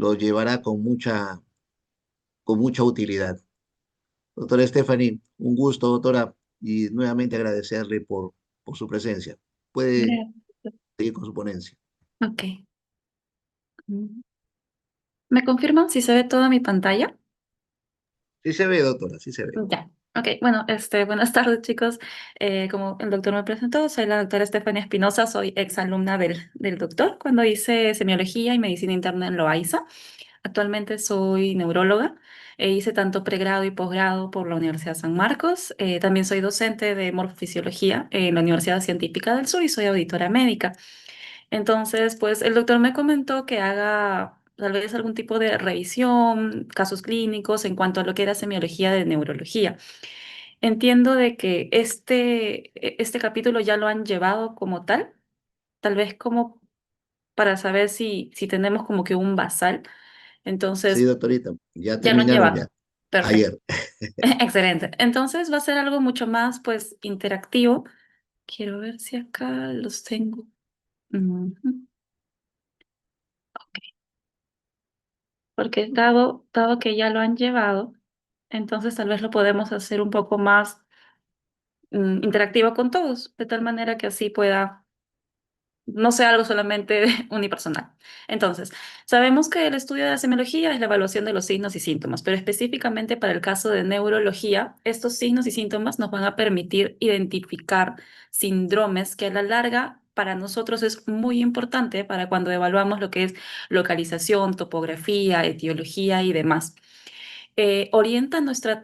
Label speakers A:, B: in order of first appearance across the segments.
A: lo llevará con mucha utilidad. Doctora Stephanie, un gusto, doctora, y nuevamente agradecerle por su presencia. Puede
B: Gracias.
A: seguir con su ponencia.
B: Ok. Mm. ¿Me confirman si se ve toda mi pantalla?
A: Sí se ve, doctora, sí se ve.
B: Ya. Ok, bueno, buenas tardes, chicos. Como el doctor me presentó, soy la doctora Estefania Espinosa, soy exalumna del doctor cuando hice semiología y medicina interna en Loaiza. Actualmente soy neuróloga. Hice tanto pregrado y posgrado por la Universidad San Marcos. También soy docente de morfofisiología en la Universidad Científica del Sur y soy auditora médica. Entonces, pues el doctor me comentó que haga tal vez algún tipo de revisión, casos clínicos en cuanto a lo que era semiología de neurología. Entiendo de que este capítulo ya lo han llevado como tal vez como para saber si tenemos como que un basal.
A: Sí,
B: Entonces,
A: doctorita, ya
B: ya lo han
A: terminaron ya,
B: llevado. Perfecto.
A: ayer.
B: Excelente. Entonces va a ser algo mucho más, pues, interactivo. Quiero ver si acá los tengo. Ujú. Porque dado que ya lo han llevado, entonces tal vez lo podemos hacer un poco más interactivo con todos, de tal manera que así pueda no sea algo solamente unipersonal. Entonces, sabemos que el estudio de la semiología es la evaluación de los signos y síntomas, pero específicamente para el caso de neurología, estos signos y síntomas nos van a permitir identificar síndromes que a la larga para nosotros es muy importante para cuando evaluamos lo que es localización, topografía, etiología y demás. ¿Orienta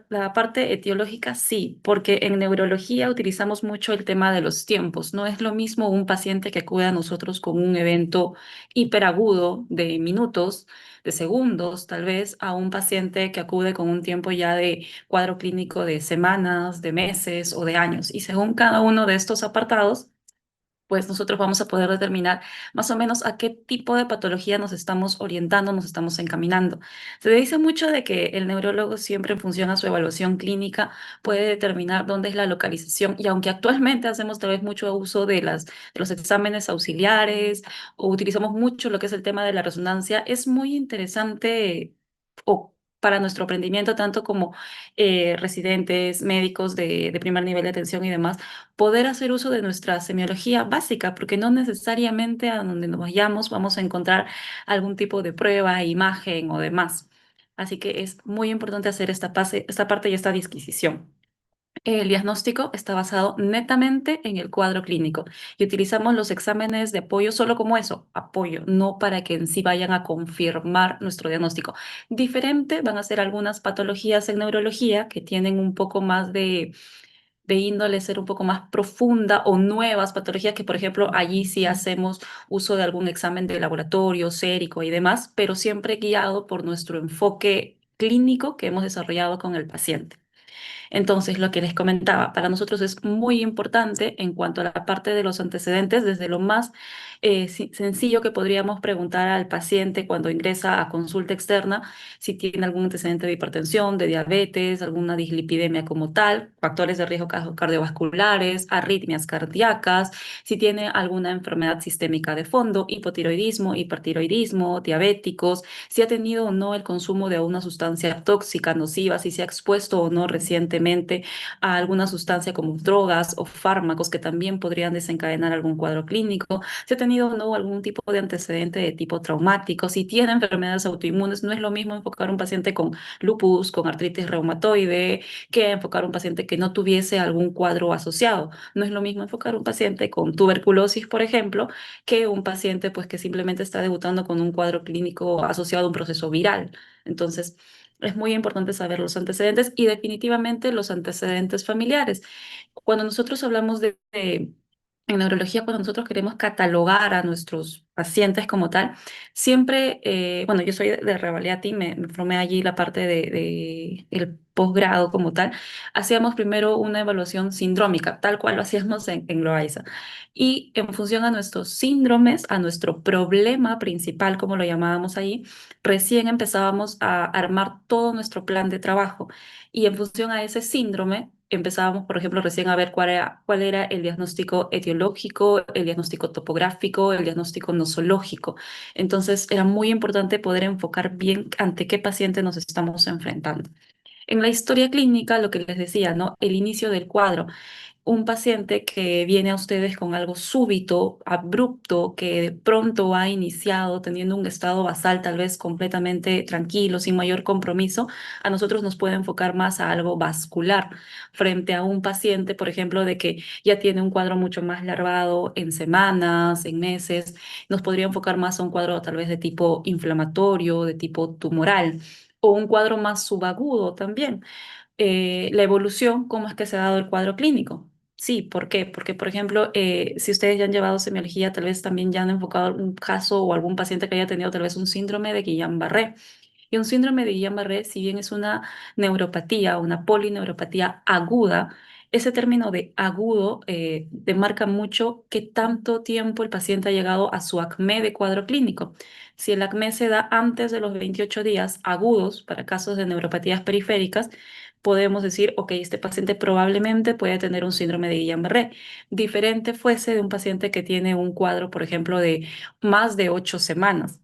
B: la parte etiológica? Sí, porque en neurología utilizamos mucho el tema de los tiempos. No es lo mismo un paciente que acude a nosotros con un evento hiperagudo de minutos, de segundos, tal vez, a un paciente que acude con un tiempo ya de cuadro clínico de semanas, de meses o de años. Y según cada uno de estos apartados, pues nosotros vamos a poder determinar más o menos a qué tipo de patología nos estamos orientando, nos estamos encaminando. Se dice mucho de que el neurólogo siempre en función a su evaluación clínica puede determinar dónde es la localización y aunque actualmente hacemos tal vez mucho uso de los exámenes auxiliares o utilizamos mucho lo que es el tema de la resonancia, es muy interesante o para nuestro aprendimiento, tanto como residentes, médicos de primer nivel de atención y demás, poder hacer uso de nuestra semiología básica, porque no necesariamente a donde nos vayamos vamos a encontrar algún tipo de prueba, imagen o demás. Así que es muy importante hacer esta parte y esta disquisición. El diagnóstico está basado netamente en el cuadro clínico y utilizamos los exámenes de apoyo solo como eso, apoyo, no para que en sí vayan a confirmar nuestro diagnóstico. Diferente van a ser algunas patologías en neurología que tienen un poco más de índole ser un poco más profunda o nuevas patologías que, por ejemplo, allí sí hacemos uso de algún examen de laboratorio, sérico y demás, pero siempre guiado por nuestro enfoque clínico que hemos desarrollado con el paciente. Entonces, lo que les comentaba, para nosotros es muy importante en cuanto a la parte de los antecedentes, desde lo más sencillo que podríamos preguntar al paciente cuando ingresa a consulta externa, si tiene algún antecedente de hipertensión, de diabetes, alguna dislipidemia como tal, factores de riesgo cardiovasculares, arritmias cardíacas, si tiene alguna enfermedad sistémica de fondo, hipotiroidismo, hipertiroidismo, diabéticos, si ha tenido o no el consumo de alguna sustancia tóxica, nociva, si se ha expuesto o no recientemente a alguna sustancia como drogas o fármacos que también podrían desencadenar algún cuadro clínico, si ha tenido o no algún tipo de antecedente de tipo traumático, si tiene enfermedades autoinmunes, no es lo mismo enfocar a un paciente con lupus, con artritis reumatoide, que enfocar a un paciente que no tuviese algún cuadro asociado. No es lo mismo enfocar a un paciente con tuberculosis, por ejemplo, que un paciente pues que simplemente está debutando con un cuadro clínico asociado a un proceso viral. Entonces, es muy importante saber los antecedentes y definitivamente los antecedentes familiares. Cuando nosotros hablamos en neurología, cuando nosotros queremos catalogar a nuestros pacientes como tal, siempre, bueno, yo soy de Revalidati, me formé allí la parte de el posgrado como tal, hacíamos primero una evaluación sindrómica, tal cual lo hacíamos en Loaiza. Y en función a nuestros síndromes, a nuestro problema principal, como lo llamábamos ahí, recién empezábamos a armar todo nuestro plan de trabajo. Y en función a ese síndrome, empezábamos, por ejemplo, recién a ver cuál era el diagnóstico etiológico, el diagnóstico topográfico, el diagnóstico nosológico. Entonces, era muy importante poder enfocar bien ante qué paciente nos estamos enfrentando. En la historia clínica, lo que les decía, ¿no? El inicio del cuadro, un paciente que viene a ustedes con algo súbito, abrupto, que de pronto ha iniciado teniendo un estado basal tal vez completamente tranquilo, sin mayor compromiso, a nosotros nos puede enfocar más a algo vascular frente a un paciente, por ejemplo, de que ya tiene un cuadro mucho más larvado en semanas, en meses, nos podría enfocar más a un cuadro tal vez de tipo inflamatorio, de tipo tumoral o un cuadro más subagudo también. La evolución, cómo es que se ha dado el cuadro clínico. Sí, ¿por qué? Porque, por ejemplo, si ustedes ya han llevado semiología, tal vez también ya han enfocado algún caso o algún paciente que haya tenido tal vez un síndrome de Guillain-Barré. Y un síndrome de Guillain-Barré, si bien es una neuropatía, una polineuropatía aguda, ese término de agudo demarca mucho qué tanto tiempo el paciente ha llegado a su acné de cuadro clínico. Si el acné se da antes de los 28 días agudos para casos de neuropatías periféricas, podemos decir, ok, este paciente probablemente puede tener un síndrome de Guillain-Barré. Diferente fuese de un paciente que tiene un cuadro, por ejemplo, de más de 8 semanas,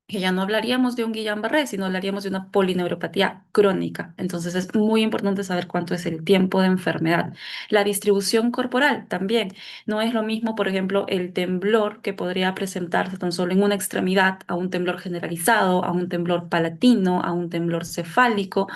B: que ya no hablaríamos de un Guillain-Barré, sino hablaríamos de una polineuropatía crónica. Entonces es muy importante saber cuánto es el tiempo de enfermedad. La distribución corporal también. No es lo mismo, por ejemplo, el temblor que podría presentarse tan solo en una extremidad, a un temblor generalizado, a un temblor palatino, a un temblor cefálico.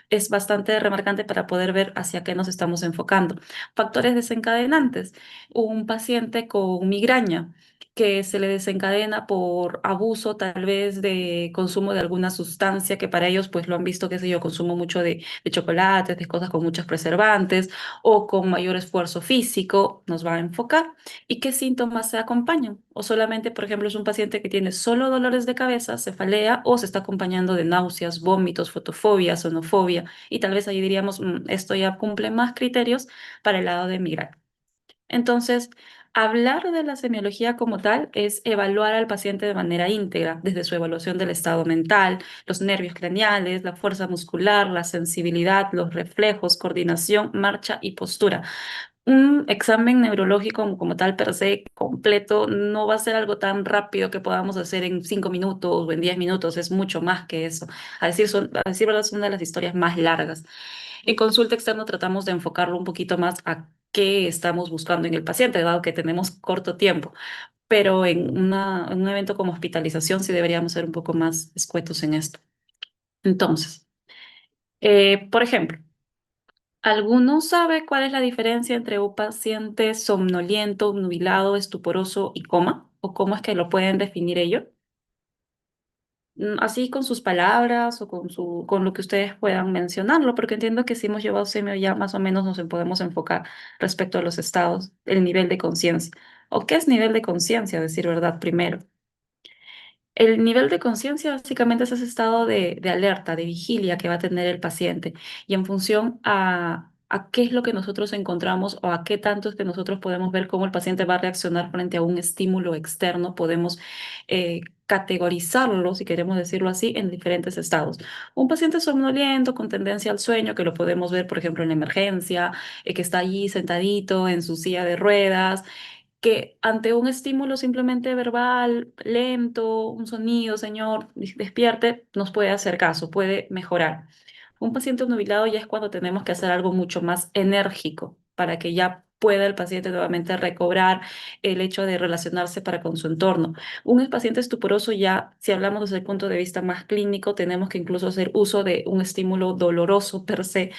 B: Es bastante remarcante para poder ver hacia qué nos estamos enfocando. Factores desencadenantes. Un paciente con migraña que se le desencadena por abuso tal vez de consumo de alguna sustancia que para ellos pues lo han visto, qué sé yo, consumo mucho de chocolates, de cosas con muchos preservantes o con mayor esfuerzo físico, nos va a enfocar. ¿Y qué síntomas se acompañan? O solamente, por ejemplo, es un paciente que tiene solo dolores de cabeza, cefalea o se está acompañando de náuseas, vómitos, fotofobia, sonofobia y tal vez ahí diríamos, esto ya cumple más criterios para el lado de migraña. Entonces, hablar de la semiología como tal es evaluar al paciente de manera íntegra, desde su evaluación del estado mental, los nervios craneales, la fuerza muscular, la sensibilidad, los reflejos, coordinación, marcha y postura. Un examen neurológico como tal per se completo no va a ser algo tan rápido que podamos hacer en 5 minutos o en 10 minutos, es mucho más que eso. A decir verdad, es una de las historias más largas. En consulta externa tratamos de enfocarlo un poquito más a qué estamos buscando en el paciente, dado que tenemos corto tiempo, pero en un evento como hospitalización sí deberíamos ser un poco más escuetos en esto. Entonces, por ejemplo, ¿alguno sabe cuál es la diferencia entre un paciente somnoliento, nubilado, estuporoso y coma? ¿O cómo es que lo pueden definir ellos? Así con sus palabras o con lo que ustedes puedan mencionarlo, porque entiendo que si hemos llevado semio ya más o menos nos podemos enfocar respecto a los estados, el nivel de conciencia. ¿O qué es nivel de conciencia, a decir verdad, primero? El nivel de conciencia básicamente es ese estado de alerta, de vigilia que va a tener el paciente y en función a qué es lo que nosotros encontramos o a qué tanto es que nosotros podemos ver cómo el paciente va a reaccionar frente a un estímulo externo, podemos categorizarlo, si queremos decirlo así, en diferentes estados. Un paciente somnoliento con tendencia al sueño, que lo podemos ver, por ejemplo, en la emergencia, que está allí sentadito en su silla de ruedas, que ante un estímulo simplemente verbal, lento, un sonido, señor, despierte, nos puede hacer caso, puede mejorar. Un paciente nubilado ya es cuando tenemos que hacer algo mucho más enérgico para que ya pueda el paciente nuevamente recobrar el hecho de relacionarse para con su entorno. Un paciente estuporoso ya, si hablamos desde el punto de vista más clínico, tenemos que incluso hacer uso de un estímulo doloroso per se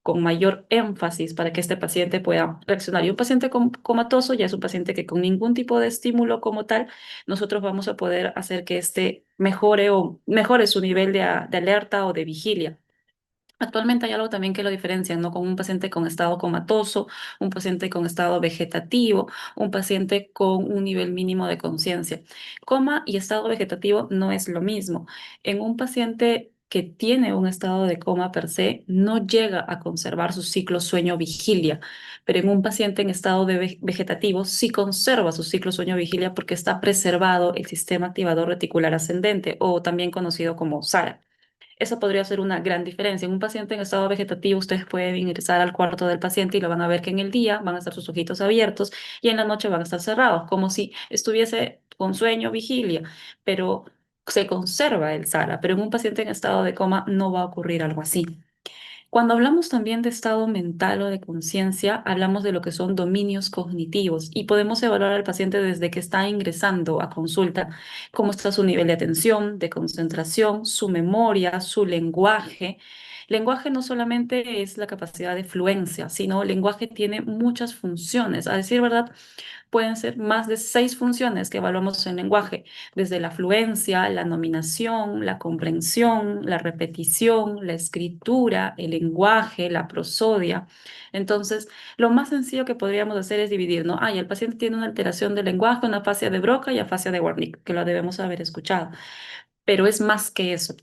B: con mayor énfasis para que este paciente pueda reaccionar. Y un paciente comatoso ya es un paciente que con ningún tipo de estímulo como tal, nosotros vamos a poder hacer que este mejore o mejore su nivel de alerta o de vigilia. Actualmente hay algo también que lo diferencian, ¿no? Con un paciente con estado comatoso, un paciente con estado vegetativo, un paciente con un nivel mínimo de conciencia. Coma y estado vegetativo no es lo mismo. En un paciente que tiene un estado de coma per se, no llega a conservar su ciclo sueño-vigilia, pero en un paciente en estado de vegetativo sí conserva su ciclo sueño-vigilia porque está preservado el sistema activador reticular ascendente o también conocido como SARA. Esa podría ser una gran diferencia. En un paciente en estado vegetativo, ustedes pueden ingresar al cuarto del paciente y lo van a ver que en el día van a estar sus ojitos abiertos y en la noche van a estar cerrados, como si estuviese con sueño, vigilia, pero se conserva el SARA. Pero en un paciente en estado de coma no va a ocurrir algo así. Cuando hablamos también de estado mental o de conciencia, hablamos de lo que son dominios cognitivos y podemos evaluar al paciente desde que está ingresando a consulta, cómo está su nivel de atención, de concentración, su memoria, su lenguaje. Lenguaje no solamente es la capacidad de fluencia, sino el lenguaje tiene muchas funciones. A decir verdad, pueden ser más de 6 funciones que evaluamos en lenguaje, desde la fluencia, la nominación, la comprensión, la repetición, la escritura, el lenguaje, la prosodia. Entonces, lo más sencillo que podríamos hacer es dividir, ¿no? Ah, y el paciente tiene una alteración del lenguaje, una afasia de Broca y afasia de Wernicke, que lo debemos haber escuchado. Pero es más que eso.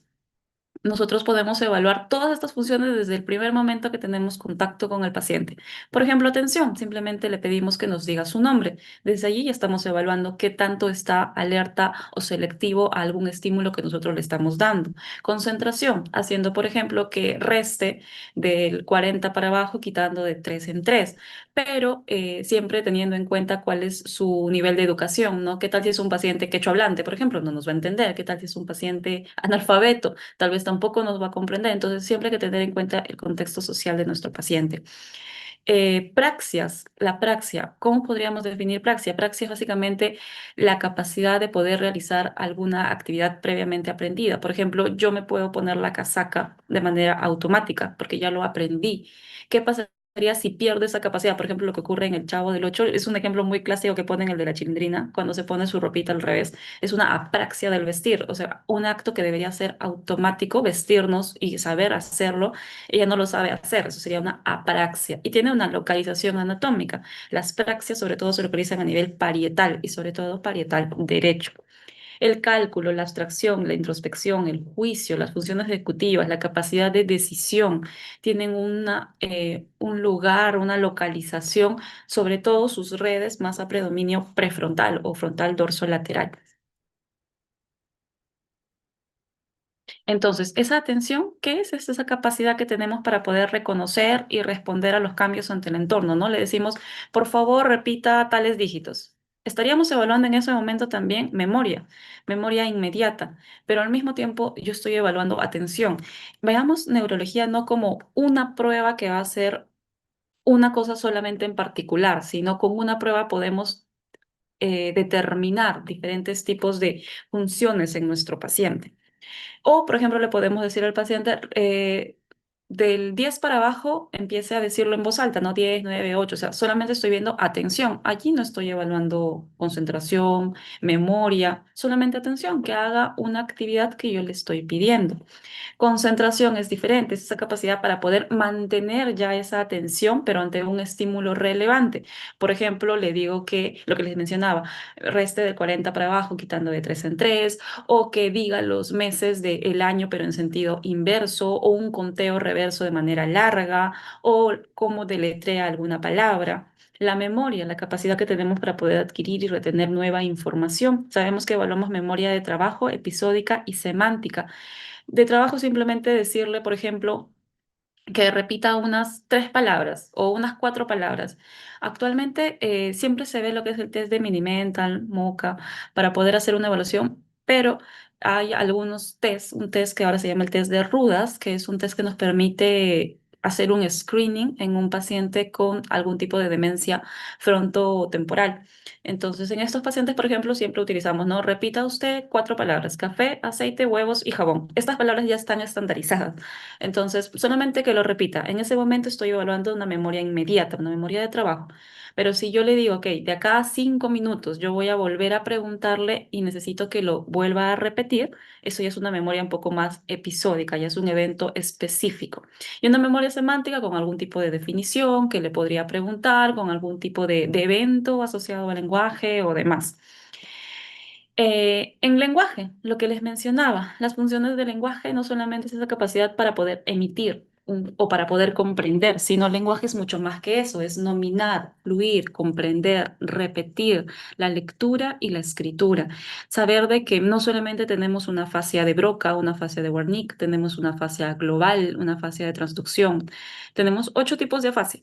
B: Nosotros podemos evaluar todas estas funciones desde el primer momento que tenemos contacto con el paciente. Por ejemplo, atención, simplemente le pedimos que nos diga su nombre. Desde allí ya estamos evaluando qué tanto está alerta o selectivo a algún estímulo que nosotros le estamos dando. Concentración, haciendo, por ejemplo, que reste del 40 para abajo, quitando de 3 en 3, pero siempre teniendo en cuenta cuál es su nivel de educación, ¿no? ¿Qué tal si es un paciente quechua hablante, por ejemplo? No nos va a entender. ¿Qué tal si es un paciente analfabeto? Tal vez tampoco nos va a comprender. Entonces, siempre hay que tener en cuenta el contexto social de nuestro paciente. Praxias, la praxia, ¿cómo podríamos definir praxia? Praxia es básicamente la capacidad de poder realizar alguna actividad previamente aprendida. Por ejemplo, yo me puedo poner la casaca de manera automática porque ya lo aprendí. ¿Qué pasaría si pierdo esa capacidad? Por ejemplo, lo que ocurre en el Chavo del Ocho es un ejemplo muy clásico que ponen el de la chilindrina cuando se pone su ropita al revés. Es una apraxia del vestir, o sea, un acto que debería ser automático, vestirnos y saber hacerlo, ella no lo sabe hacer, eso sería una apraxia. Y tiene una localización anatómica. Las praxias sobre todo se localizan a nivel parietal y sobre todo parietal derecho. El cálculo, la abstracción, la introspección, el juicio, las funciones ejecutivas, la capacidad de decisión, tienen un lugar, una localización, sobre todo sus redes más a predominio prefrontal o frontal dorso lateral. Entonces, esa atención, ¿qué es? Es esa capacidad que tenemos para poder reconocer y responder a los cambios ante el entorno, ¿no? Le decimos, por favor, repita tales dígitos. Estaríamos evaluando en ese momento también memoria, memoria inmediata, pero al mismo tiempo yo estoy evaluando atención. Veamos neurología no como una prueba que va a ser una cosa solamente en particular, sino con una prueba podemos determinar diferentes tipos de funciones en nuestro paciente. O, por ejemplo, le podemos decir al paciente, del 10 para abajo, empiece a decirlo en voz alta, no 10, 9, 8, o sea, solamente estoy viendo atención. Allí no estoy evaluando concentración, memoria, solamente atención, que haga una actividad que yo le estoy pidiendo. Concentración es diferente, es esa capacidad para poder mantener ya esa atención, pero ante un estímulo relevante. Por ejemplo, le digo que lo que les mencionaba, reste de 40 para abajo, quitando de 3 en 3, o que diga los meses del año, pero en sentido inverso, o un conteo reverso de manera larga, o cómo deletrea alguna palabra. La memoria, la capacidad que tenemos para poder adquirir y retener nueva información. Sabemos que evaluamos memoria de trabajo, episódica y semántica. De trabajo simplemente decirle, por ejemplo, que repita unas 3 palabras o unas 4 palabras. Actualmente siempre se ve lo que es el test de Mini-Mental, MoCA, para poder hacer una evaluación, pero hay algunos tests, un test que ahora se llama el test de Rudas, que es un test que nos permite hacer un screening en un paciente con algún tipo de demencia frontotemporal. Entonces, en estos pacientes, por ejemplo, siempre utilizamos, ¿no? Repita usted 4 palabras: café, aceite, huevos y jabón. Estas palabras ya están estandarizadas. Entonces, solamente que lo repita. En ese momento estoy evaluando una memoria inmediata, una memoria de trabajo. Pero si yo le digo, ok, de acá a 5 minutos yo voy a volver a preguntarle y necesito que lo vuelva a repetir, eso ya es una memoria un poco más episódica, ya es un evento específico. Y una memoria semántica con algún tipo de definición que le podría preguntar, con algún tipo de evento asociado al lenguaje o demás. En lenguaje, lo que les mencionaba, las funciones del lenguaje no solamente es esa capacidad para poder emitir. o para poder comprender, sino lenguaje es mucho más que eso, es nominar, fluir, comprender, repetir la lectura y la escritura. Saber de que no solamente tenemos una fascia de Broca, una fascia de Wernicke, tenemos una fascia global, una fascia de transducción. Tenemos 8 tipos de afasia.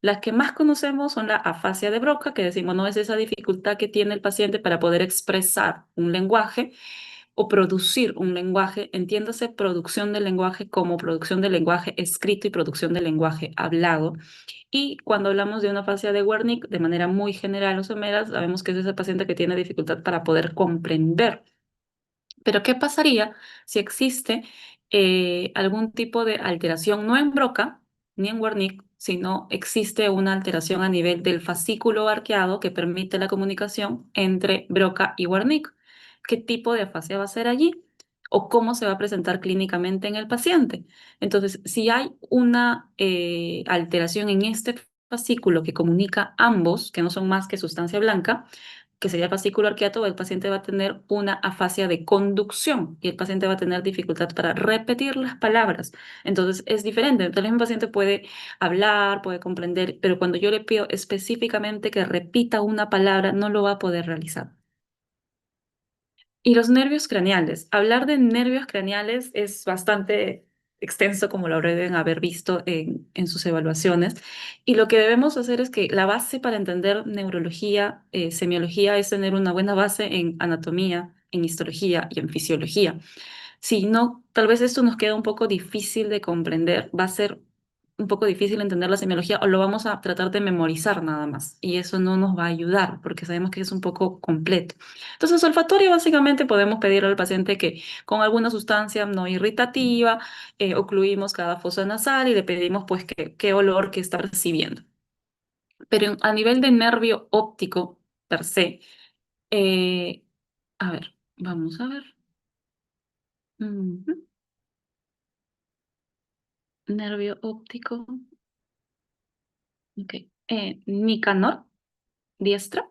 B: Las que más conocemos son la afasia de Broca, que decimos no es esa dificultad que tiene el paciente para poder expresar un lenguaje o producir un lenguaje, entiéndase producción del lenguaje como producción del lenguaje escrito y producción del lenguaje hablado. Y cuando hablamos de una fascia de Wernicke, de manera muy general o somera, sabemos que es ese paciente que tiene dificultad para poder comprender. Pero ¿qué pasaría si existe algún tipo de alteración, no en Broca ni en Wernicke, sino existe una alteración a nivel del fascículo arqueado que permite la comunicación entre Broca y Wernicke? ¿Qué tipo de afasia va a ser allí? ¿O cómo se va a presentar clínicamente en el paciente? Entonces, si hay una alteración en este fascículo que comunica ambos, que no son más que sustancia blanca, que sería el fascículo arqueado, el paciente va a tener una afasia de conducción y el paciente va a tener dificultad para repetir las palabras. Entonces es diferente. Entonces un paciente puede hablar, puede comprender, pero cuando yo le pido específicamente que repita una palabra, no lo va a poder realizar. Y los nervios craneales. Hablar de nervios craneales es bastante extenso, como lo deben haber visto en sus evaluaciones. Y lo que debemos hacer es que la base para entender neurología, semiología, es tener una buena base en anatomía, en histología y en fisiología. Si no, tal vez esto nos queda un poco difícil de comprender, va a ser un poco difícil entender la semiología o lo vamos a tratar de memorizar nada más y eso no nos va a ayudar porque sabemos que es un poco completo. Entonces, olfatorio básicamente podemos pedirle al paciente que con alguna sustancia no irritativa ocluimos cada fosa nasal y le pedimos pues qué olor que está percibiendo. Pero a nivel de nervio óptico per se, eh, a ver, vamos a ver. Ujú. Nervio óptico. Ok. Nicanor, diestra,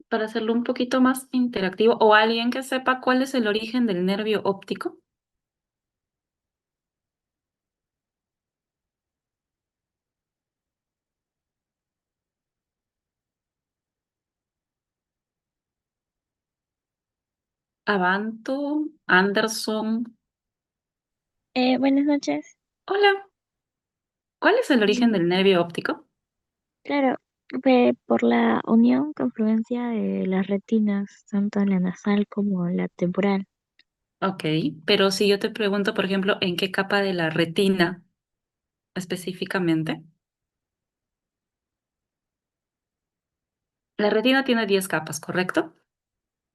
B: para hacerlo un poquito más interactivo, o alguien que sepa cuál es el origen del nervio óptico. Avanto, Anderson.
C: Buenas noches.
B: Hola, ¿cuál es el origen
C: Mm,
B: del nervio óptico?
C: Claro, por la unión, confluencia de las retinas, tanto la nasal como la temporal.
B: Ok, pero si yo te pregunto, por ejemplo, ¿en qué capa de la retina específicamente? La retina tiene 10 capas, ¿correcto?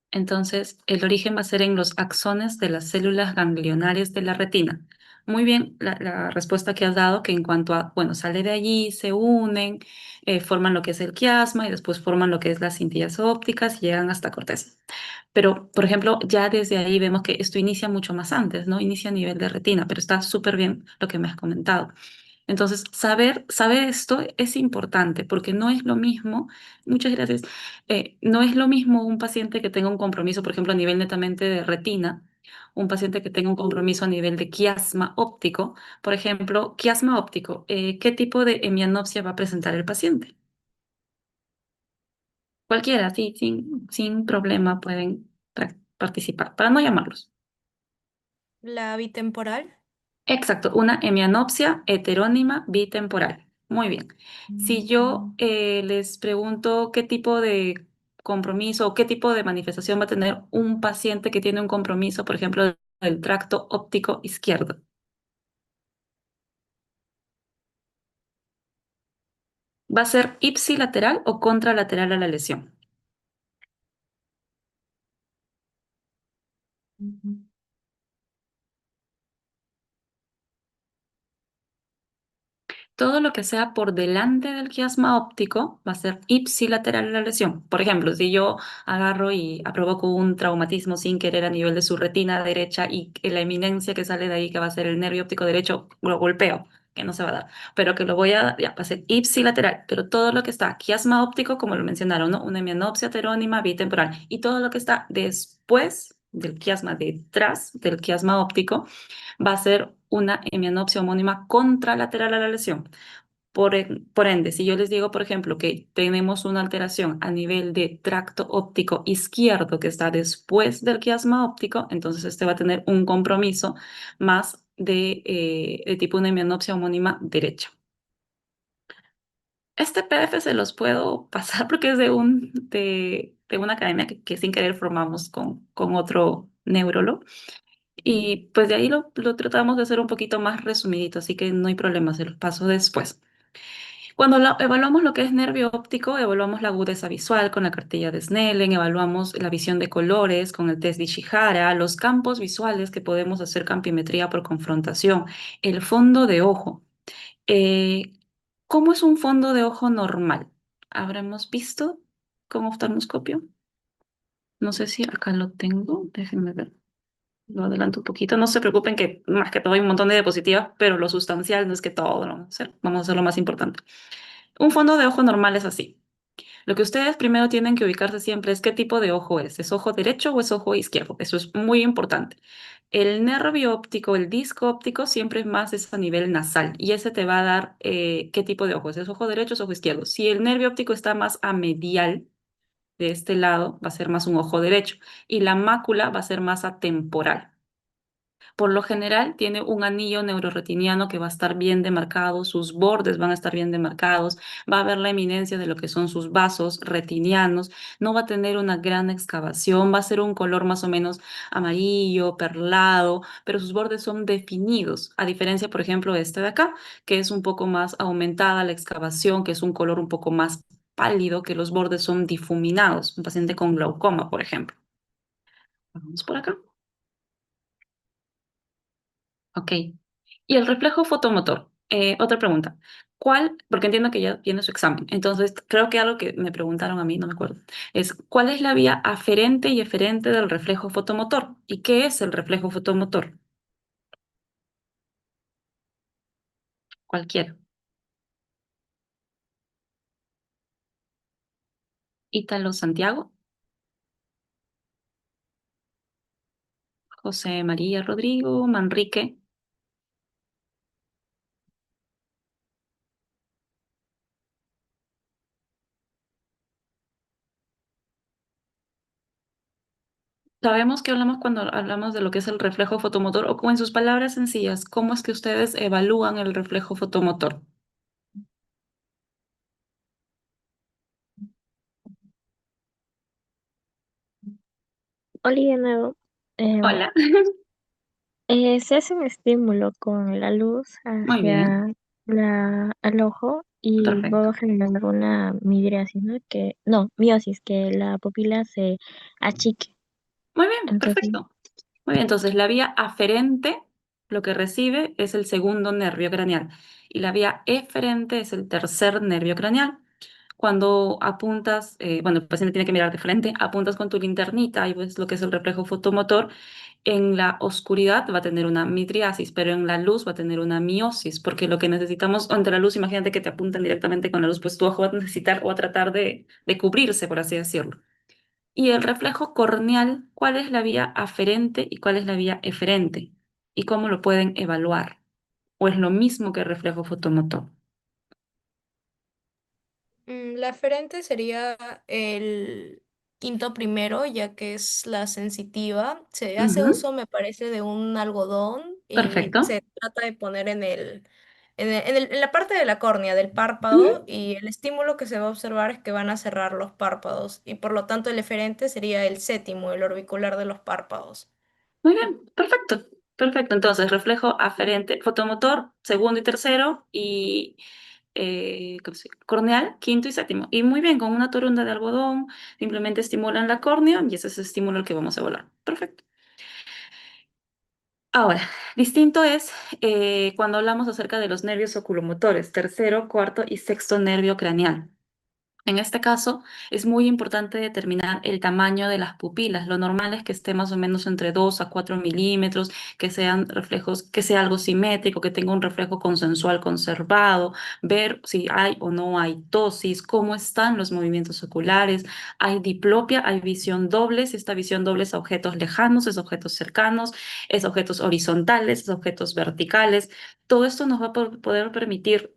B: Entonces, el origen va a ser en los axones de las células ganglionarias de la retina. Muy bien, la respuesta que has dado, que en cuanto a, bueno, sale de allí, se unen, forman lo que es el quiasma y después forman lo que es las cintillas ópticas y llegan hasta corteza. Pero, por ejemplo, ya desde ahí vemos que esto inicia mucho más antes, ¿no? Inicia a nivel de retina, pero está súper bien lo que me has comentado. Entonces, saber esto es importante porque no es lo mismo, muchas gracias, no es lo mismo un paciente que tenga un compromiso, por ejemplo, a nivel netamente de retina, un paciente que tenga un compromiso a nivel de quiasma óptico. Por ejemplo, quiasma óptico, ¿qué tipo de hemianopsia va a presentar el paciente? Cualquiera, sí, sin problema pueden participar, para no llamarlos.
D: La bitemporal.
B: Exacto, una hemianopsia heterónima bitemporal. Muy bien. Si yo les pregunto qué tipo de compromiso o qué tipo de manifestación va a tener un paciente que tiene un compromiso, por ejemplo, del tracto óptico izquierdo, ¿va a ser ipsilateral o contralateral a la lesión?
C: Ujú.
B: Todo lo que sea por delante del quiasma óptico va a ser ipsilateral a la lesión. Por ejemplo, si yo agarro y provoco un traumatismo sin querer a nivel de su retina derecha y que la eminencia que sale de ahí, que va a ser el nervio óptico derecho, lo golpeo, que no se va a dar, pero que lo voy a, ya, va a ser ipsilateral. Pero todo lo que está quiasma óptico, como lo mencionaron, ¿no? Una hemianopsia heterónima bitemporal. Y todo lo que está después del quiasma detrás del quiasma óptico, va a ser una hemianopsia homónima contralateral a la lesión. Por ende, si yo les digo, por ejemplo, que tenemos una alteración a nivel de tracto óptico izquierdo que está después del quiasma óptico, entonces este va a tener un compromiso más de tipo una hemianopsia homónima derecha. Este PDF se los puedo pasar porque es de una academia que sin querer formamos con otro neurólogo. Y pues de ahí lo tratamos de hacer un poquito más resumidito, así que no hay problema, se los paso después. Cuando evaluamos lo que es nervio óptico, evaluamos la agudeza visual con la cartilla de Snellen, evaluamos la visión de colores con el test de Ishihara, los campos visuales que podemos hacer campimetría por confrontación, el fondo de ojo. Eh, ¿Cómo es un fondo de ojo normal? ¿Habremos visto con oftalmoscopio? No sé si acá lo tengo, déjenme ver. Lo adelanto un poquito. No se preocupen que más que todo hay un montón de diapositivas, pero lo sustancial no es que todo lo vamos a hacer. Vamos a hacer lo más importante. Un fondo de ojo normal es así. Lo que ustedes primero tienen que ubicarse siempre es qué tipo de ojo es. ¿Es ojo derecho o es ojo izquierdo? Eso es muy importante. El nervio óptico, el disco óptico, siempre es más es a nivel nasal y ese te va a dar qué tipo de ojo es. ¿Es ojo derecho o es ojo izquierdo? Si el nervio óptico está más a medial de este lado, va a ser más un ojo derecho y la mácula va a ser más atemporal. Por lo general tiene un anillo neuroretiniano que va a estar bien demarcado, sus bordes van a estar bien demarcados, va a haber la eminencia de lo que son sus vasos retinianos, no va a tener una gran excavación, va a ser un color más o menos amarillo, perlado, pero sus bordes son definidos, a diferencia, por ejemplo, de este de acá, que es un poco más aumentada la excavación, que es un color un poco más pálido, que los bordes son difuminados, un paciente con glaucoma, por ejemplo. Vamos por acá. Ok. Y el reflejo fotomotor. Otra pregunta. ¿Cuál? Porque entiendo que ya tiene su examen. Entonces, creo que algo que me preguntaron a mí, no me acuerdo, es ¿cuál es la vía aferente y eferente del reflejo fotomotor? ¿Y qué es el reflejo fotomotor? Cualquiera. Ítalo Santiago, José María Rodrigo, Manrique. Sabemos que hablamos cuando hablamos de lo que es el reflejo fotomotor o en sus palabras sencillas, ¿cómo es que ustedes evalúan el reflejo fotomotor?
C: Oli, de nuevo. Em,
B: Hola.
C: Se hace un estímulo con la luz
B: Muy bien,
C: hacia el ojo y
B: perfecto.
C: va a generar una midriasis, ¿no? No, miosis, que la pupila se achique.
B: Muy bien,
C: Entonces,
B: perfecto. Muy bien, entonces la vía aferente lo que recibe es el segundo nervio craneal y la vía eferente es el tercer nervio craneal. Cuando apuntas, bueno, el paciente tiene que mirar de frente, apuntas con tu linternita y ves lo que es el reflejo fotomotor. En la oscuridad va a tener una midriasis, pero en la luz va a tener una miosis, porque lo que necesitamos, ante la luz, imagínate que te apuntan directamente con la luz, pues tu ojo va a necesitar o a tratar de cubrirse, por así decirlo. Y el reflejo corneal, ¿cuál es la vía aferente y cuál es la vía eferente? ¿Y cómo lo pueden evaluar? ¿O es lo mismo que el reflejo fotomotor?
D: La aferente sería el quinto primero, ya que es la sensitiva. Se hace
B: Ujú,
D: uso, me parece, de un algodón y
B: perfecto.
D: se trata de poner en la parte de la córnea del párpado,
B: Ujú,
D: y el estímulo que se va a observar es que van a cerrar los párpados y por lo tanto el eferente sería el séptimo, el orbicular de los párpados.
B: muy bien, perfecto. Perfecto. Entonces, reflejo aferente, fotomotor, segundo y tercero, y ¿cómo se llama? Corneal, quinto y séptimo. Y muy bien, con una torunda de algodón, simplemente estimulan la córnea y ese es el estímulo el que vamos a evaluar. Perfecto. Ahora, distinto es cuando hablamos acerca de los nervios oculomotores, tercero, cuarto y sexto nervio craneal. En este caso, es muy importante determinar el tamaño de las pupilas. Lo normal es que esté más o menos entre 2 a 4 milímetros, que sean reflejos, que sea algo simétrico, que tenga un reflejo consensual conservado, ver si hay o no hay tosis, cómo están los movimientos oculares, hay diplopia, hay visión doble, si esta visión doble es a objetos lejanos, es a objetos cercanos, es a objetos horizontales, es a objetos verticales. Todo esto nos va a poder permitir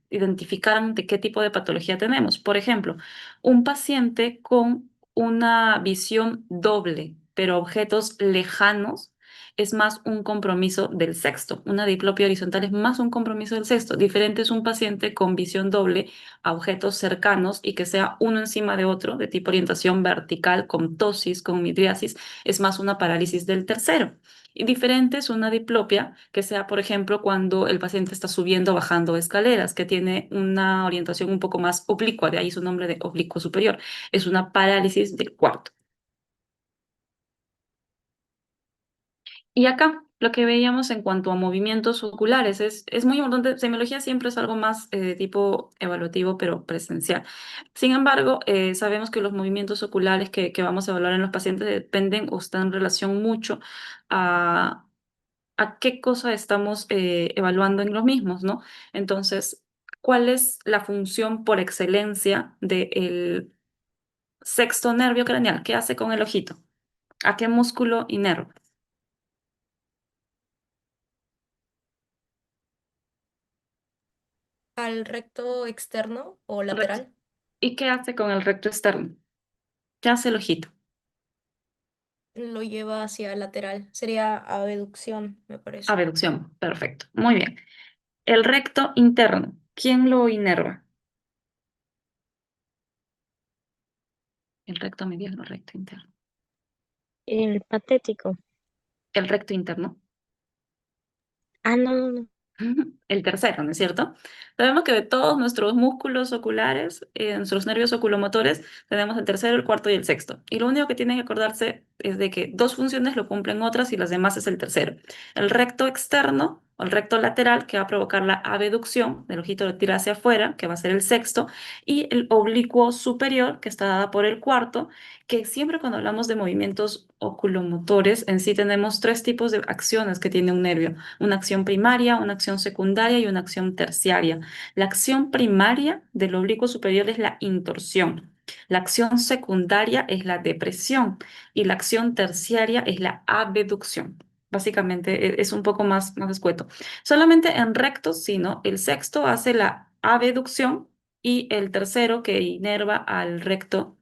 B: identificar de qué tipo de patología tenemos. Por ejemplo, un paciente con una visión doble, pero objetos lejanos, es más un compromiso del sexto. Una diplopia horizontal es más un compromiso del sexto. Diferente es un paciente con visión doble a objetos cercanos y que sea uno encima de otro, de tipo orientación vertical, con tosis, con midriasis, es más una parálisis del tercero. Y diferente es una diplopia que sea, por ejemplo, cuando el paciente está subiendo o bajando escaleras, que tiene una orientación un poco más oblicua, de ahí su nombre de oblicuo superior. Es una parálisis del cuarto. Y acá, lo que veíamos en cuanto a movimientos oculares es muy importante. Semiología siempre es algo más de tipo evaluativo, pero presencial. Sin embargo, sabemos que los movimientos oculares que vamos a evaluar en los pacientes dependen o están en relación mucho a qué cosa estamos evaluando en los mismos, ¿no? Entonces, ¿cuál es la función por excelencia del sexto nervio craneal? ¿Qué hace con el ojito? ¿A qué músculo inerva?
D: Al recto externo o
B: Recto.
D: lateral.
B: ¿Y qué hace con el recto externo? ¿Qué hace el ojito?
D: Lo lleva hacia lateral. Sería abducción, me parece.
B: Abducción. Perfecto. Muy bien. El recto interno. ¿Quién lo inerva? El recto mediano, el recto interno.
C: El patético.
B: El recto interno.
C: Ah, no, no, no.
B: El tercero, ¿no es cierto? Sabemos que de todos nuestros músculos oculares, nuestros nervios oculomotores, tenemos el tercero, el cuarto y el sexto. Y lo único que tienen que acordarse es de que dos funciones lo cumplen otras y las demás es el tercero. El recto externo o el recto lateral, que va a provocar la abducción, del ojito lo tira hacia afuera, que va a ser el sexto, y el oblicuo superior, que está dada por el cuarto, que siempre cuando hablamos de movimientos oculomotores, en sí tenemos tres tipos de acciones que tiene un nervio: una acción primaria, una acción secundaria y una acción terciaria. La acción primaria del oblicuo superior es la intorsión. La acción secundaria es la depresión y la acción terciaria es la abducción. Básicamente es un poco más escueto. Solamente en rectos, sí, ¿no? El sexto hace la abducción y el tercero que inerva al recto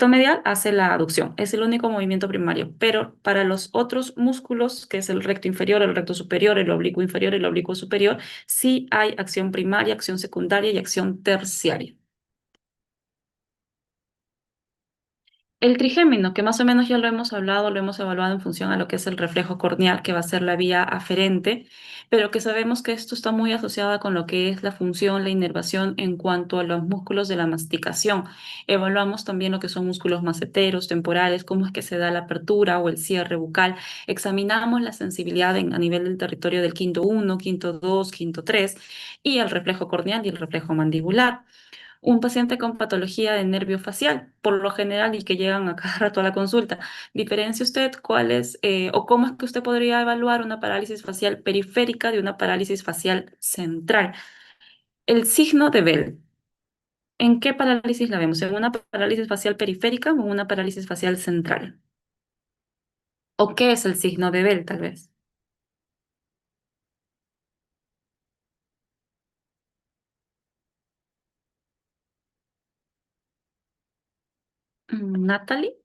B: medial hace la aducción. Es el único movimiento primario, pero para los otros músculos, que es el recto inferior, el recto superior, el oblicuo inferior, el oblicuo superior, sí hay acción primaria, acción secundaria y acción terciaria. El trigémino, que más o menos ya lo hemos hablado, lo hemos evaluado en función a lo que es el reflejo corneal, que va a ser la vía aferente, pero que sabemos que esto está muy asociado con lo que es la función, la inervación en cuanto a los músculos de la masticación. Evaluamos también lo que son músculos maceteros, temporales, cómo es que se da la apertura o el cierre bucal. Examinamos la sensibilidad a nivel del territorio del quinto uno, quinto 2, quinto 3 y el reflejo corneal y el reflejo mandibular. Un paciente con patología de nervio facial, por lo general, y que llegan a cada rato a la consulta, diferencia usted cuál es o cómo es que usted podría evaluar una parálisis facial periférica de una parálisis facial central. El signo de Bell. ¿En qué parálisis la vemos? ¿En una parálisis facial periférica o en una parálisis facial central? ¿O qué es el signo de Bell, tal vez? Natalie,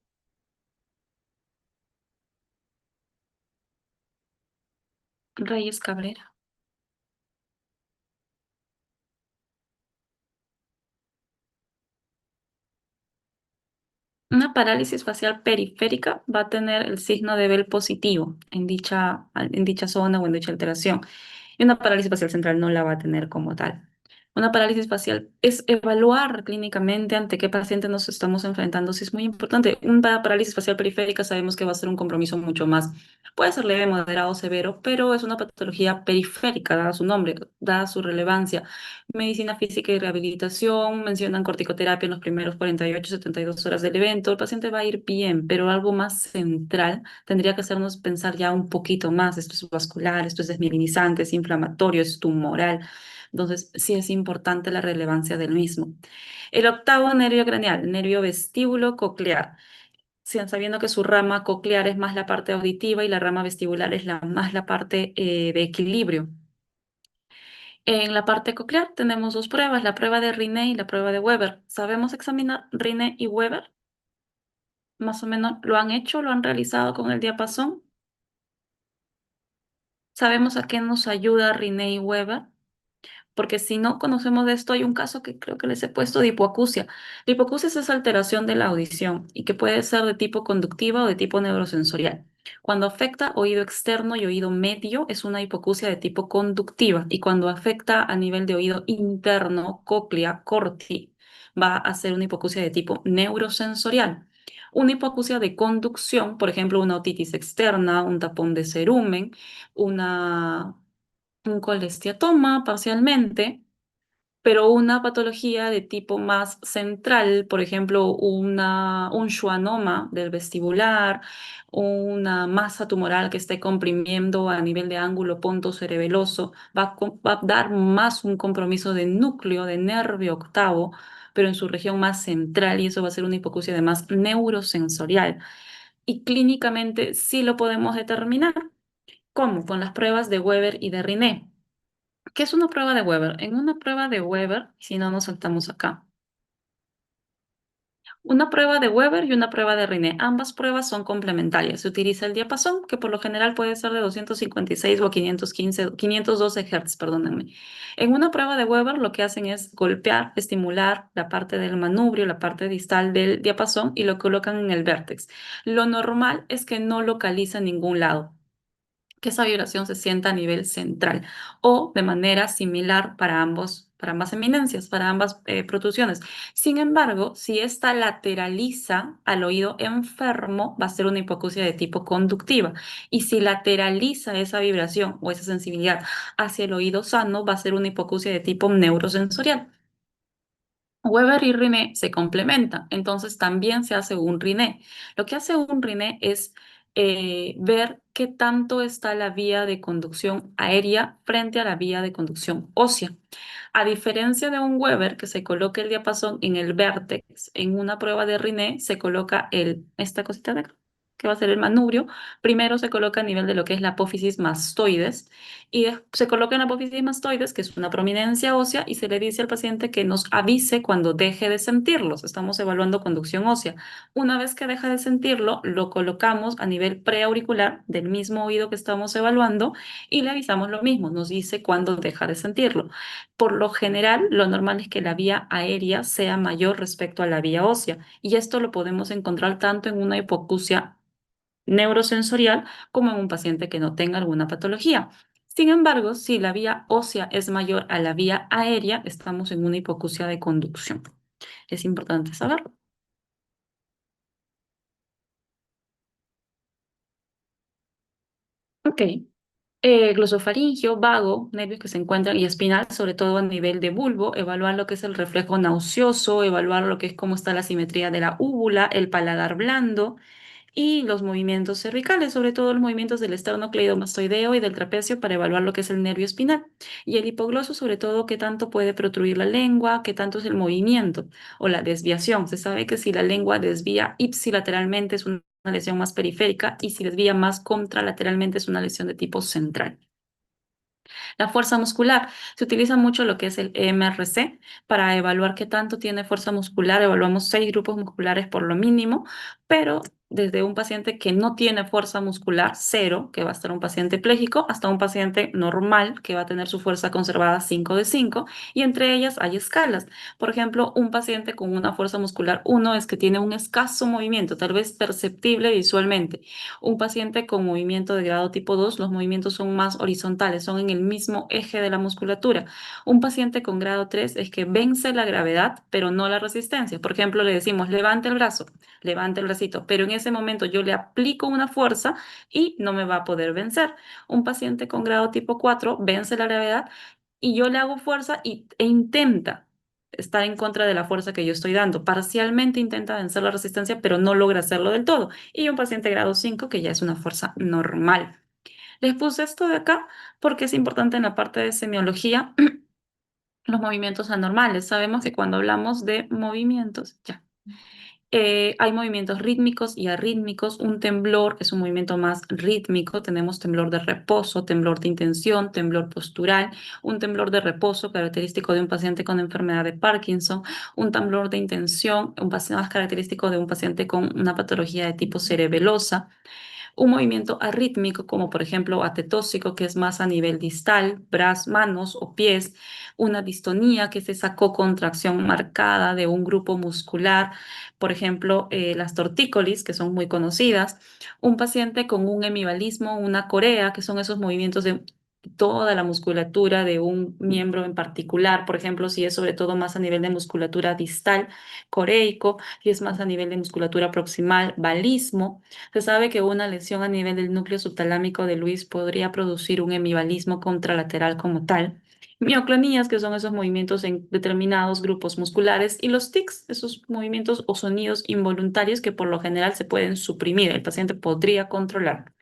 B: Reyes Cabrera. Una parálisis facial periférica va a tener el signo de Bell positivo en dicha zona o en dicha alteración. Y una parálisis facial central no la va a tener como tal. Una parálisis facial es evaluar clínicamente ante qué paciente nos estamos enfrentando. Sí, es muy importante. Una parálisis facial periférica sabemos que va a ser un compromiso mucho más, puede ser leve, moderado, severo, pero es una patología periférica, dada su nombre, dada su relevancia. Medicina física y rehabilitación mencionan corticoterapia en los primeros 48, 72 horas del evento. El paciente va a ir bien, pero algo más central tendría que hacernos pensar ya un poquito más. Esto es vascular, esto es desmielinizante, es inflamatorio, es tumoral. Entonces, sí es importante la relevancia del mismo. El octavo nervio craneal, el nervio vestíbulo coclear. Sabiendo que su rama coclear es más la parte auditiva y la rama vestibular es más la parte de equilibrio. En la parte coclear tenemos dos pruebas, la prueba de Rinne y la prueba de Weber. ¿Sabemos examinar Rinne y Weber? Más o menos, ¿lo han hecho? ¿Lo han realizado con el diapasón? ¿Sabemos a qué nos ayuda Rinne y Weber? Porque si no conocemos de esto, hay un caso que creo que les he puesto de hipoacusia. La hipoacusia es esa alteración de la audición y que puede ser de tipo conductiva o de tipo neurosensorial. Cuando afecta oído externo y oído medio, es una hipoacusia de tipo conductiva, y cuando afecta a nivel de oído interno, cóclea, corti, va a ser una hipoacusia de tipo neurosensorial. Una hipoacusia de conducción, por ejemplo, una otitis externa, un tapón de cerumen, una un colesteatoma parcialmente, pero una patología de tipo más central, por ejemplo, un schwannoma del vestibular, una masa tumoral que esté comprimiendo a nivel de ángulo pontocerebeloso, va a dar más un compromiso de núcleo, de nervio octavo, pero en su región más central, y eso va a ser una hipoacusia además neurosensorial. Y clínicamente sí lo podemos determinar. ¿Cómo? Con las pruebas de Weber y de Rinne. ¿Qué es una prueba de Weber? En una prueba de Weber, si no nos saltamos acá, una prueba de Weber y una prueba de Rinne. Ambas pruebas son complementarias. Se utiliza el diapasón, que por lo general puede ser de 256 o 512 Hz, perdónenme. En una prueba de Weber lo que hacen es golpear, estimular la parte del manubrio, la parte distal del diapasón, y lo colocan en el vértex. Lo normal es que no localiza en ningún lado, que esa vibración se sienta a nivel central o de manera similar para ambas eminencias, para ambas protrusiones. Sin embargo, si esta lateraliza al oído enfermo, va a ser una hipoacusia de tipo conductiva. Y si lateraliza esa vibración o esa sensibilidad hacia el oído sano, va a ser una hipoacusia de tipo neurosensorial. Weber y Rinne se complementan, entonces también se hace un Rinne. Lo que hace un Rinne es ver qué tanto está la vía de conducción aérea frente a la vía de conducción ósea. A diferencia de un Weber, que se coloca el diapasón en el vértex, en una prueba de Rinne se coloca esta cosita de acá, que va a ser el manubrio. Primero se coloca a nivel de lo que es la apófisis mastoides, y se coloca en la apófisis mastoides, que es una prominencia ósea, y se le dice al paciente que nos avise cuando deje de sentirlos. Estamos evaluando conducción ósea. Una vez que deja de sentirlo, lo colocamos a nivel preauricular del mismo oído que estamos evaluando y le avisamos lo mismo, nos dice cuándo deja de sentirlo. Por lo general, lo normal es que la vía aérea sea mayor respecto a la vía ósea, y esto lo podemos encontrar tanto en una hipoacusia neurosensorial como en un paciente que no tenga alguna patología. Sin embargo, si la vía ósea es mayor a la vía aérea, estamos en una hipoacusia de conducción. Es importante saberlo. Ok. Glosofaringio, vago, nervios que se encuentran, y espinal, sobre todo a nivel de bulbo, evaluar lo que es el reflejo nauseoso, evaluar lo que es cómo está la simetría de la úvula, el paladar blando, y los movimientos cervicales, sobre todo los movimientos del esternocleidomastoideo y del trapecio, para evaluar lo que es el nervio espinal. Y el hipogloso, sobre todo, qué tanto puede protruir la lengua, qué tanto es el movimiento o la desviación. Se sabe que si la lengua desvía ipsilateralmente es una lesión más periférica, y si desvía más contralateralmente es una lesión de tipo central. La fuerza muscular. Se utiliza mucho lo que es el MRC para evaluar qué tanto tiene fuerza muscular. Evaluamos 6 grupos musculares por lo mínimo, pero desde un paciente que no tiene fuerza muscular, cero, que va a estar un paciente pléjico, hasta un paciente normal, que va a tener su fuerza conservada 5 de 5, y entre ellas hay escalas. Por ejemplo, un paciente con una fuerza muscular 1 es que tiene un escaso movimiento, tal vez perceptible visualmente. Un paciente con movimiento de grado tipo 2, los movimientos son más horizontales, son en el mismo eje de la musculatura. Un paciente con grado 3 es que vence la gravedad, pero no la resistencia. Por ejemplo, le decimos, levante el brazo, levante el bracito, pero en ese momento yo le aplico una fuerza y no me va a poder vencer. Un paciente con grado tipo 4 vence la gravedad y yo le hago fuerza e intenta estar en contra de la fuerza que yo estoy dando. Parcialmente intenta vencer la resistencia, pero no logra hacerlo del todo. Y un paciente grado 5 que ya es una fuerza normal. Les puse esto de acá porque es importante en la parte de semiología los movimientos anormales. Sabemos que cuando hablamos de movimientos, ya. Hay movimientos rítmicos y arrítmicos. Un temblor es un movimiento más rítmico. Tenemos temblor de reposo, temblor de intención, temblor postural. Un temblor de reposo característico de un paciente con enfermedad de Parkinson. Un temblor de intención, un paciente más característico de un paciente con una patología de tipo cerebelosa. Un movimiento arrítmico, como por ejemplo atetóxico, que es más a nivel distal, brazos, manos o pies. Una distonía, que es esa cocontracción marcada de un grupo muscular. Por ejemplo, las tortícolis, que son muy conocidas. Un paciente con un hemivalismo, una corea, que son esos movimientos de toda la musculatura de un miembro en particular. Por ejemplo, si es sobre todo más a nivel de musculatura distal, coreico. Si es más a nivel de musculatura proximal, balismo. Se sabe que una lesión a nivel del núcleo subtalámico de Luis podría producir un hemivalismo contralateral como tal. Mioclonías, que son esos movimientos en determinados grupos musculares, y los tics, esos movimientos o sonidos involuntarios que por lo general se pueden suprimir. El paciente podría controlar.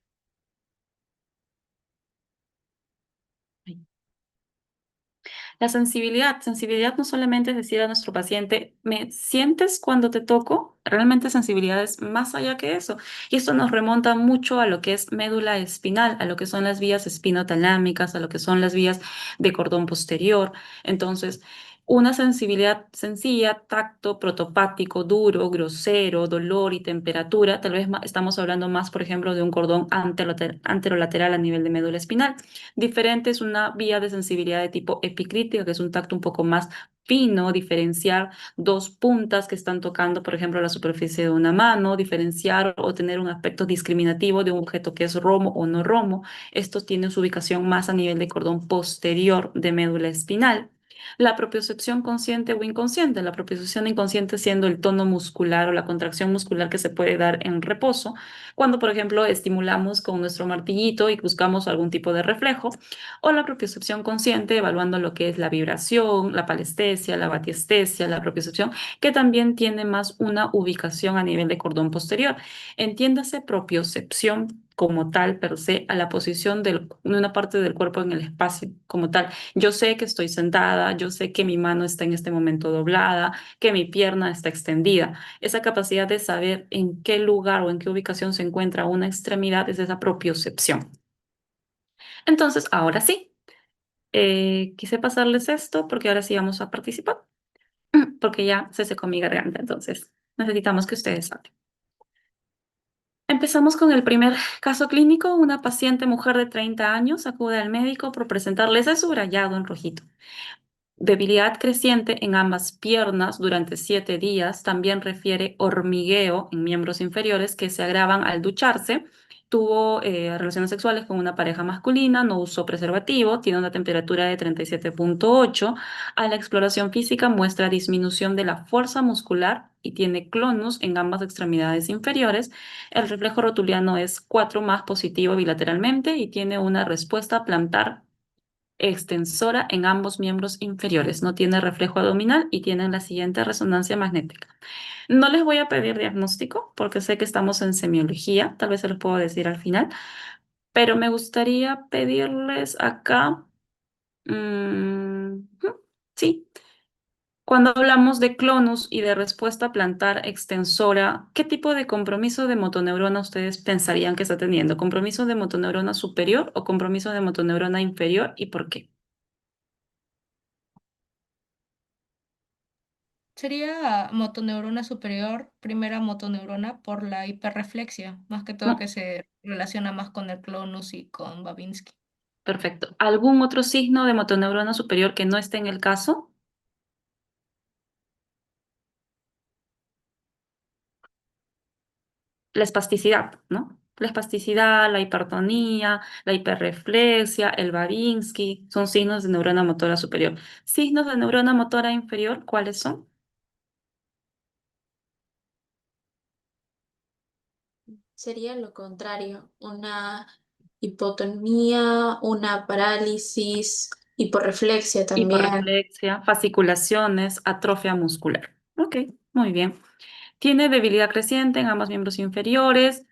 B: La sensibilidad. Sensibilidad no solamente es decir a nuestro paciente, ¿me sientes cuando te toco? Realmente sensibilidad es más allá que eso. Y esto nos remonta mucho a lo que es médula espinal, a lo que son las vías espinotalámicas, a lo que son las vías de cordón posterior. Entonces, una sensibilidad sencilla, tacto, protopático, duro, grosero, dolor y temperatura. Tal vez estamos hablando más, por ejemplo, de un cordón anterolateral a nivel de médula espinal. Diferente es una vía de sensibilidad de tipo epicrítica, que es un tacto un poco más fino, diferenciar dos puntas que están tocando, por ejemplo, la superficie de una mano, diferenciar o tener un aspecto discriminativo de un objeto que es romo o no romo. Estos tienen su ubicación más a nivel de cordón posterior de médula espinal. La propiocepción consciente o inconsciente. La propiocepción inconsciente siendo el tono muscular o la contracción muscular que se puede dar en reposo, cuando, por ejemplo, estimulamos con nuestro martillito y buscamos algún tipo de reflejo, o la propiocepción consciente, evaluando lo que es la vibración, la palestesia, la batiestesia, la propiocepción, que también tiene más una ubicación a nivel de cordón posterior. Entiéndase propiocepción como tal, per se, a la posición de una parte del cuerpo en el espacio, como tal. Yo sé que estoy sentada, yo sé que mi mano está en este momento doblada, que mi pierna está extendida. Esa capacidad de saber en qué lugar o en qué ubicación se encuentra una extremidad es esa propiocepción. Entonces, ahora sí, quise pasarles esto porque ahora sí vamos a participar, porque ya se secó mi garganta, entonces necesitamos que ustedes hablen. Empezamos con el primer caso clínico. Una paciente mujer de 30 años acude al médico por presentarles ese subrayado en rojito. Debilidad creciente en ambas piernas durante 7 días. También refiere hormigueo en miembros inferiores que se agravan al ducharse. Tuvo relaciones sexuales con una pareja masculina, no usó preservativo, tiene una temperatura de 37,8. A la exploración física muestra disminución de la fuerza muscular y tiene clonus en ambas extremidades inferiores. El reflejo rotuliano es 4 más positivo bilateralmente y tiene una respuesta plantar extensora en ambos miembros inferiores. No tiene reflejo abdominal y tiene la siguiente resonancia magnética. No les voy a pedir diagnóstico porque sé que estamos en semiología, tal vez se los puedo decir al final, pero me gustaría pedirles acá, sí, cuando hablamos de clonus y de respuesta plantar extensora, ¿qué tipo de compromiso de motoneurona ustedes pensarían que está teniendo? ¿Compromiso de motoneurona superior o compromiso de motoneurona inferior y por qué?
D: Sería motoneurona superior, primera motoneurona por la hiperreflexia, más que todo
B: No,
D: que se relaciona más con el clonus y con Babinski.
B: perfecto. ¿Algún otro signo de motoneurona superior que no esté en el caso? La espasticidad, ¿no? La espasticidad, la hipertonía, la hiperreflexia, el Babinski, son signos de neurona motora superior. Signos de neurona motora inferior, ¿cuáles son?
E: Sería lo contrario, una hipotonía, una parálisis, hiporreflexia también.
B: Hiporreflexia, fasciculaciones, atrofia muscular. Ok, muy bien. Tiene debilidad creciente en ambos miembros inferiores,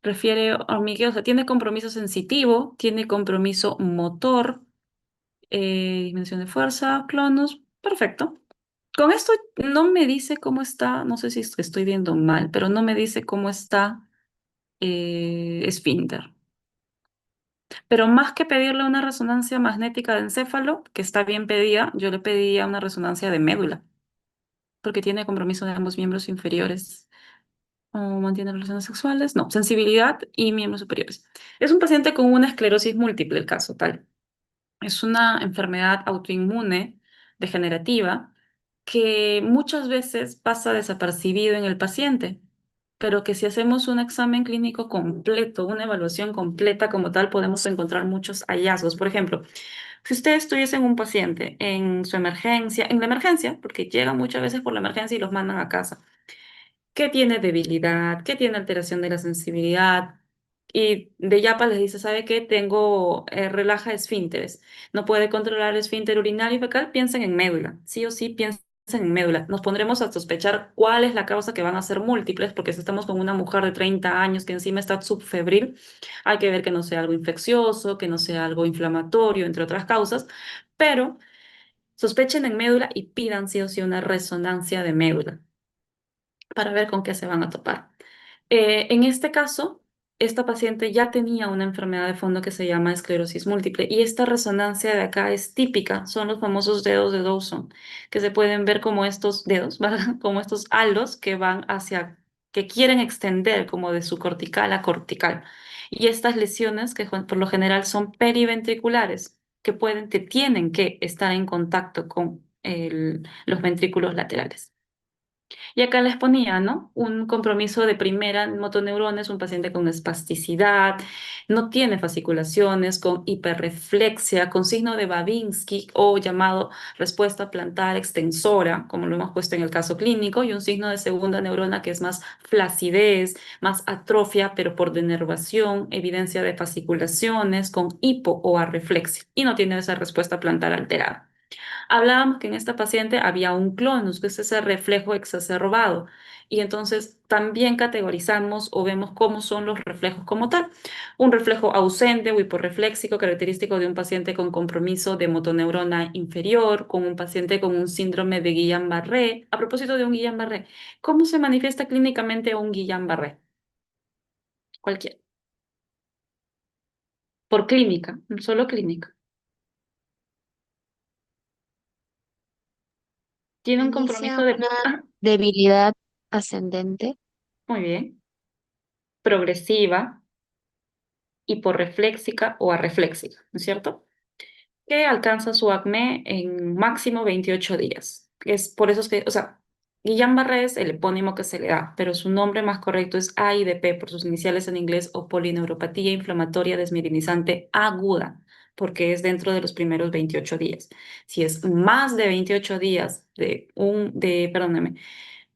B: refiere hormigueo, o sea, tiene compromiso sensitivo, tiene compromiso motor, disminución de fuerza, clonus, perfecto. Con esto no me dice cómo está, no sé si estoy viendo mal, pero no me dice cómo está esfínter. Pero más que pedirle una resonancia magnética de encéfalo, que está bien pedida, yo le pedía una resonancia de médula, porque tiene compromiso de ambos miembros inferiores. ¿O mantiene relaciones sexuales? No, sensibilidad y miembros superiores. Es un paciente con una esclerosis múltiple, el caso tal. Es una enfermedad autoinmune degenerativa que muchas veces pasa desapercibido en el paciente, pero que si hacemos un examen clínico completo, una evaluación completa como tal, podemos encontrar muchos hallazgos. Por ejemplo, si ustedes tuviesen un paciente en su emergencia, en la emergencia, porque llegan muchas veces por la emergencia y los mandan a casa, que tiene debilidad, que tiene alteración de la sensibilidad. Y de Yapa les dice, ¿sabe qué? Tengo, relaja esfínteres. No puede controlar el esfínter urinario y fecal, piensen en médula. Sí o sí piensen en médula. Nos pondremos a sospechar cuál es la causa, que van a ser múltiples, porque si estamos con una mujer de 30 años que encima está subfebril, hay que ver que no sea algo infeccioso, que no sea algo inflamatorio, entre otras causas, pero sospechen en médula y pidan sí o sí una resonancia de médula para ver con qué se van a topar. En este caso, esta paciente ya tenía una enfermedad de fondo que se llama esclerosis múltiple y esta resonancia de acá es típica, son los famosos dedos de Dawson, que se pueden ver como estos dedos, ¿verdad? Como estos halos que van hacia, que quieren extender como de subcortical a cortical. Y estas lesiones, que por lo general son periventriculares, que pueden, que tienen que estar en contacto con los ventrículos laterales. Y acá les ponía, ¿no? Un compromiso de primera en motoneurones, un paciente con espasticidad, no tiene fasciculaciones, con hiperreflexia, con signo de Babinski o llamado respuesta plantar extensora, como lo hemos puesto en el caso clínico, y un signo de segunda neurona que es más flacidez, más atrofia, pero por denervación, evidencia de fasciculaciones, con hipo o arreflexia, y no tiene esa respuesta plantar alterada. Hablábamos que en esta paciente había un clonus, que es ese reflejo exacerbado. Y entonces también categorizamos o vemos cómo son los reflejos como tal. Un reflejo ausente o hiporrefléxico, característico de un paciente con compromiso de motoneurona inferior, con un paciente con un síndrome de Guillain-Barré. A propósito de un Guillain-Barré, ¿cómo se manifiesta clínicamente un Guillain-Barré? Cualquiera. Por clínica, solo clínica. Tiene un compromiso
C: Inicia
B: de...
C: una
B: Ah,
C: debilidad ascendente.
B: muy bien. Progresiva, hiporrefléxica o arrefléxica, ¿no es cierto? Que alcanza su acné en máximo 28 días. Es por eso es que, o sea, Guillain-Barré es el epónimo que se le da, pero su nombre más correcto es AIDP por sus iniciales en inglés o polineuropatía inflamatoria desmielinizante aguda, porque es dentro de los primeros 28 días. Si es más de 28 días perdóname,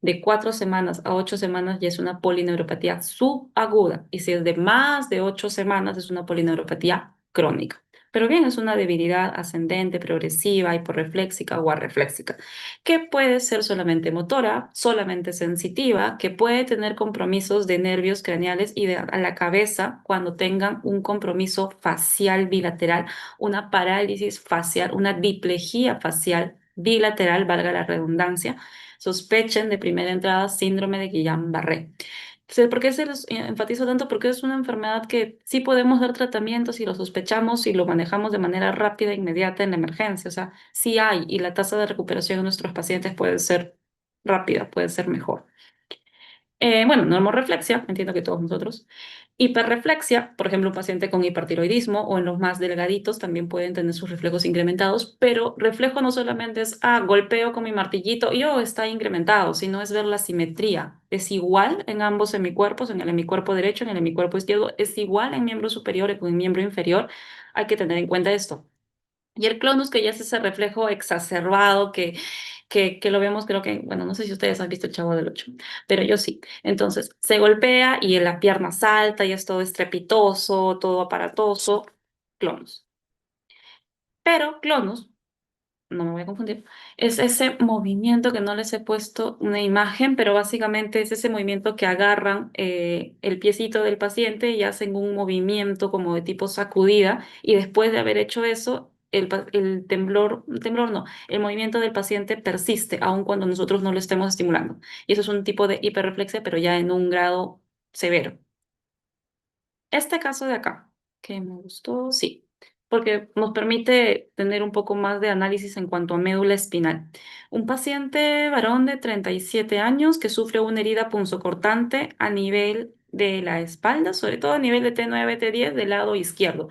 B: de 4 semanas a 8 semanas ya es una polineuropatía subaguda y si es de más de 8 semanas es una polineuropatía crónica. Pero bien, es una debilidad ascendente, progresiva, hiporrefléxica o arrefléxica, que puede ser solamente motora, solamente sensitiva, que puede tener compromisos de nervios craneales y de a la cabeza cuando tengan un compromiso facial bilateral, una parálisis facial, una diplejía facial bilateral, valga la redundancia. Sospechen de primera entrada síndrome de Guillain-Barré. Entonces, ¿por qué se los enfatizo tanto? Porque es una enfermedad que sí podemos dar tratamiento si lo sospechamos y lo manejamos de manera rápida e inmediata en la emergencia. O sea, sí hay y la tasa de recuperación de nuestros pacientes puede ser rápida puede ser mejor. Bueno, normoreflexia, entiendo que todos nosotros. Hiperreflexia, por ejemplo, un paciente con hipertiroidismo o en los más delgaditos también pueden tener sus reflejos incrementados, pero reflejo no solamente es, golpeo con mi martillito y está incrementado, sino es ver la simetría. Es igual en ambos hemicuerpos, en el hemicuerpo derecho, en el hemicuerpo izquierdo, es igual en miembro superior y en miembro inferior. Hay que tener en cuenta esto. Y el clonus, que ya es ese reflejo exacerbado que lo vemos, creo que, bueno, no sé si ustedes han visto el Chavo del Ocho, pero yo sí. Entonces, se golpea y la pierna salta y es todo estrepitoso, todo aparatoso, clonus. Pero clonus, no me voy a confundir, es ese movimiento que no les he puesto una imagen, pero básicamente es ese movimiento que agarran el piecito del paciente y hacen un movimiento como de tipo sacudida y después de haber hecho eso, el temblor no, el movimiento del paciente persiste aun cuando nosotros no lo estemos estimulando. Y eso es un tipo de hiperreflexia, pero ya en un grado severo. Este caso de acá, que me gustó, sí, porque nos permite tener un poco más de análisis en cuanto a médula espinal. Un paciente varón de 37 años que sufre una herida punzocortante a nivel de la espalda, sobre todo a nivel de T9, T10 del lado izquierdo.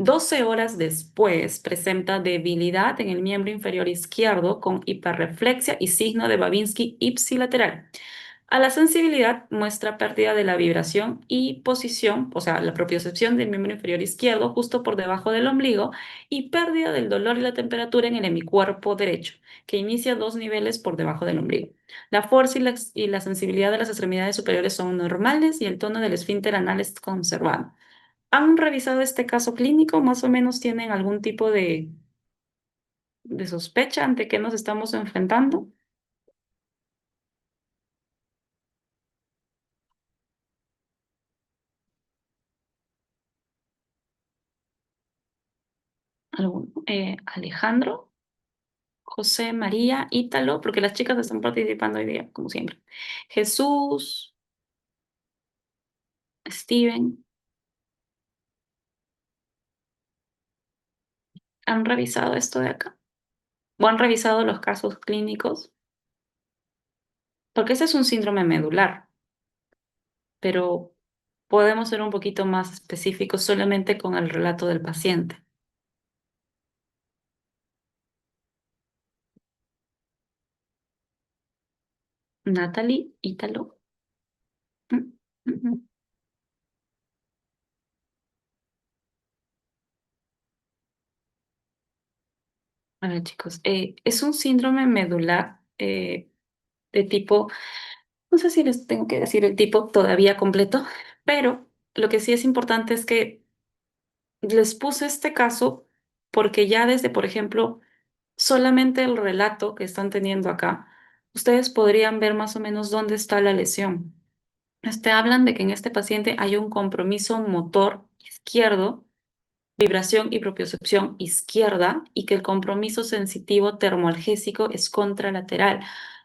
B: 12 horas después presenta debilidad en el miembro inferior izquierdo con hiperreflexia y signo de Babinski ipsilateral. A la sensibilidad muestra pérdida de la vibración y posición, o sea, la propiocepción del miembro inferior izquierdo justo por debajo del ombligo y pérdida del dolor y la temperatura en el hemicuerpo derecho, que inicia 2 niveles por debajo del ombligo. La fuerza y la sensibilidad de las extremidades superiores son normales y el tono del esfínter anal es conservado. ¿Han revisado este caso clínico? ¿Más o menos tienen algún tipo de sospecha ante qué nos estamos enfrentando? ¿Alguno? Alejandro, José, María, Ítalo, porque las chicas están participando hoy día, como siempre. Jesús, Steven, ¿han revisado esto de acá? ¿O han revisado los casos clínicos? Porque ese es un síndrome medular, pero podemos ser un poquito más específicos solamente con el relato del paciente. Natalie, Ítalo. Mm, mm, mm. A ver, chicos, es un síndrome medular de tipo, no sé si les tengo que decir el tipo todavía completo, pero lo que sí es importante es que les puse este caso porque ya desde, por ejemplo, solamente el relato que están teniendo acá, ustedes podrían ver más o menos dónde está la lesión. Hablan de que en este paciente hay un compromiso motor izquierdo, vibración y propiocepción izquierda y que el compromiso sensitivo termoalgésico es contralateral.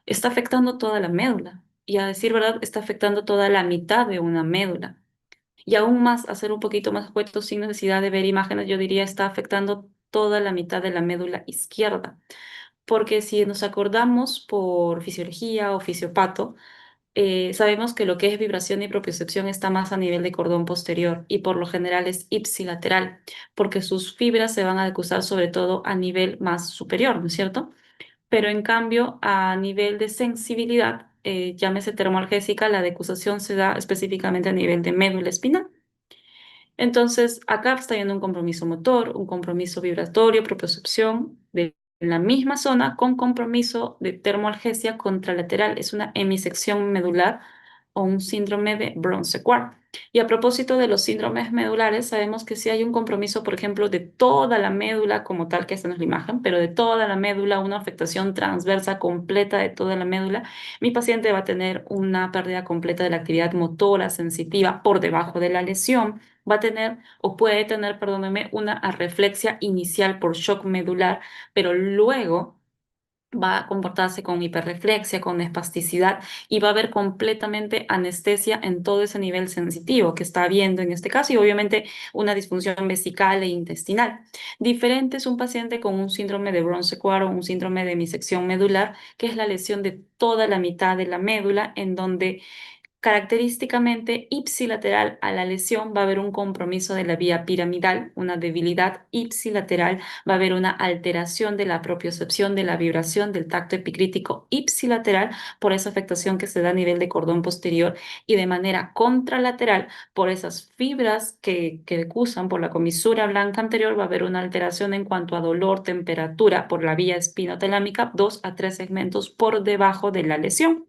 B: Está afectando toda la médula y a decir verdad está afectando toda la mitad de una médula. Y aún más, hacer un poquito más escueto sin necesidad de ver imágenes, yo diría está afectando toda la mitad de la médula izquierda. Porque si nos acordamos por fisiología o fisiopato, sabemos que lo que es vibración y propiocepción está más a nivel de cordón posterior y por lo general es ipsilateral, porque sus fibras se van a decusar sobre todo a nivel más superior, ¿no es cierto? Pero en cambio, a nivel de sensibilidad, llámese termoalgésica, la decusación se da específicamente a nivel de médula espinal. Entonces, acá está habiendo un compromiso motor, un compromiso vibratorio, propiocepción de la misma zona con compromiso de termoalgesia contralateral. Es una hemisección medular o un síndrome de Bronze-Quart. Y a propósito de los síndromes medulares, sabemos que si hay un compromiso, por ejemplo, de toda la médula como tal, que esta no es la imagen, pero de toda la médula, una afectación transversa completa de toda la médula, mi paciente va a tener una pérdida completa de la actividad motora sensitiva por debajo de la lesión, va a tener o puede tener, perdóneme, una arreflexia inicial por shock medular, pero luego va a comportarse con hiperreflexia, con espasticidad y va a haber completamente anestesia en todo ese nivel sensitivo que está habiendo en este caso y obviamente una disfunción vesical e intestinal. Diferente es un paciente con un síndrome de Brown-Séquard o un síndrome de misección medular, que es la lesión de toda la mitad de la médula en donde característicamente ipsilateral a la lesión va a haber un compromiso de la vía piramidal, una debilidad ipsilateral, va a haber una alteración de la propiocepción, de la vibración del tacto epicrítico ipsilateral por esa afectación que se da a nivel de cordón posterior y de manera contralateral por esas fibras que cursan por la comisura blanca anterior va a haber una alteración en cuanto a dolor, temperatura por la vía espinotalámica, 2 a 3 segmentos por debajo de la lesión.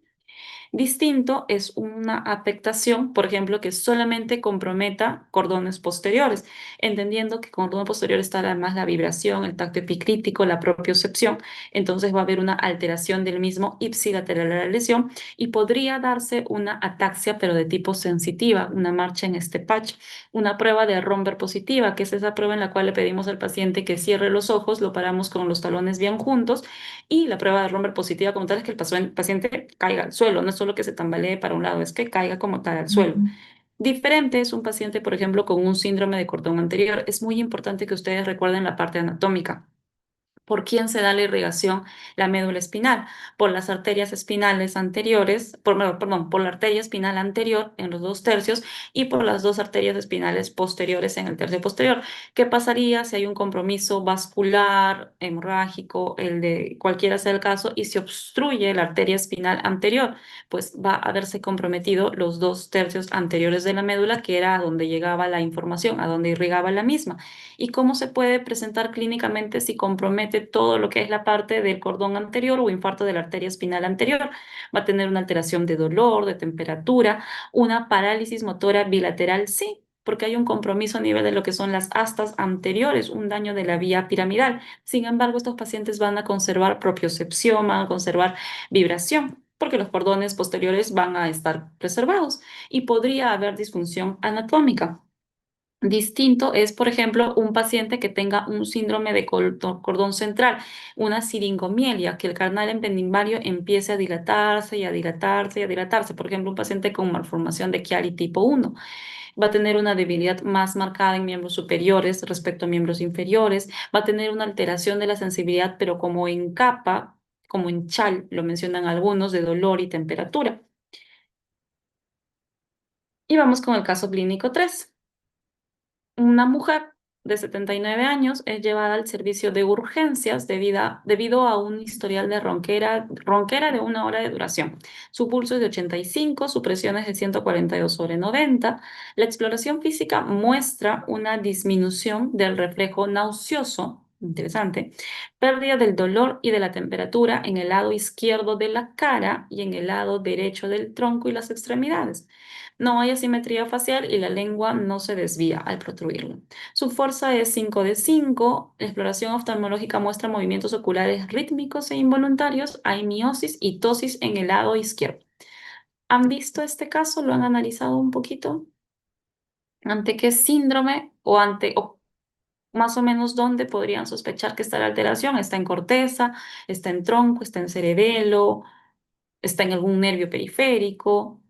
B: Distinto es una afectación, por ejemplo, que solamente comprometa cordones posteriores, entendiendo que con cordón posterior está además la vibración, el tacto epicrítico, la propiocepción, entonces va a haber una alteración del mismo ipsilateral a la lesión y podría darse una ataxia, pero de tipo sensitiva, una marcha en este patch, una prueba de Romberg positiva, que es esa prueba en la cual le pedimos al paciente que cierre los ojos, lo paramos con los talones bien juntos y la prueba de Romberg positiva como tal es que el paciente caiga al suelo, no es solo que se tambalee para un lado, es que caiga como tal al suelo.
C: Ujú.
B: Diferente es un paciente, por ejemplo, con un síndrome de cordón anterior. Es muy importante que ustedes recuerden la parte anatómica. ¿Por quién se da la irrigación? La médula espinal, por las arterias espinales anteriores, perdón, por la arteria espinal anterior en los 2 tercios y por las 2 arterias espinales posteriores en el tercio posterior. ¿Qué pasaría si hay un compromiso vascular, hemorrágico, el de cualquiera sea el caso, y se obstruye la arteria espinal anterior? Pues va a haberse comprometido los 2 tercios anteriores de la médula, que era a donde llegaba la información, a donde irrigaba la misma. ¿Y cómo se puede presentar clínicamente si compromete todo lo que es la parte del cordón anterior o infarto de la arteria espinal anterior? Va a tener una alteración de dolor, de temperatura, una parálisis motora bilateral, sí, porque hay un compromiso a nivel de lo que son las astas anteriores, un daño de la vía piramidal. Sin embargo, estos pacientes van a conservar propiocepción, van a conservar vibración, porque los cordones posteriores van a estar preservados y podría haber disfunción anatómica. Distinto es, por ejemplo, un paciente que tenga un síndrome de cordón central, una siringomielia, que el canal ependimbario empiece a dilatarse y a dilatarse y a dilatarse. Por ejemplo, un paciente con malformación de Chiari tipo 1 va a tener una debilidad más marcada en miembros superiores respecto a miembros inferiores, va a tener una alteración de la sensibilidad, pero como en capa, como en chal, lo mencionan algunos, de dolor y temperatura. Y vamos con el caso clínico 3. Una mujer de 79 años es llevada al servicio de urgencias debido a un historial de ronquera de 1 hora de duración. Su pulso es de 85, su presión es de 142/90. La exploración física muestra una disminución del reflejo nauseoso, interesante, pérdida del dolor y de la temperatura en el lado izquierdo de la cara y en el lado derecho del tronco y las extremidades. No hay asimetría facial y la lengua no se desvía al protruirlo. Su fuerza es 5 de 5. La exploración oftalmológica muestra movimientos oculares rítmicos e involuntarios. Hay miosis y tosis en el lado izquierdo. ¿Han visto este caso? ¿Lo han analizado un poquito? ¿Ante qué síndrome o más o menos dónde podrían sospechar que está la alteración? ¿Está en corteza? ¿Está en tronco? ¿Está en cerebelo? ¿Está en algún nervio periférico?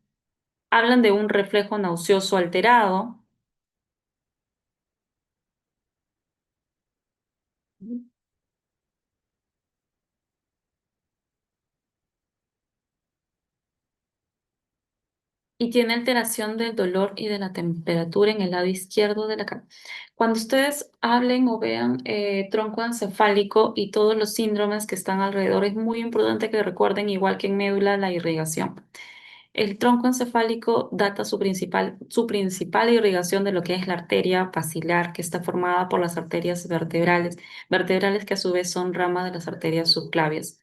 B: Hablan de un reflejo nauseoso alterado. Y tiene alteración del dolor y de la temperatura en el lado izquierdo de la cara. Cuando ustedes hablen o vean tronco encefálico y todos los síndromes que están alrededor, es muy importante que recuerden, igual que en médula, la irrigación. El tronco encefálico data su principal irrigación de lo que es la arteria basilar, que está formada por las arterias vertebrales que a su vez son ramas de las arterias subclavias.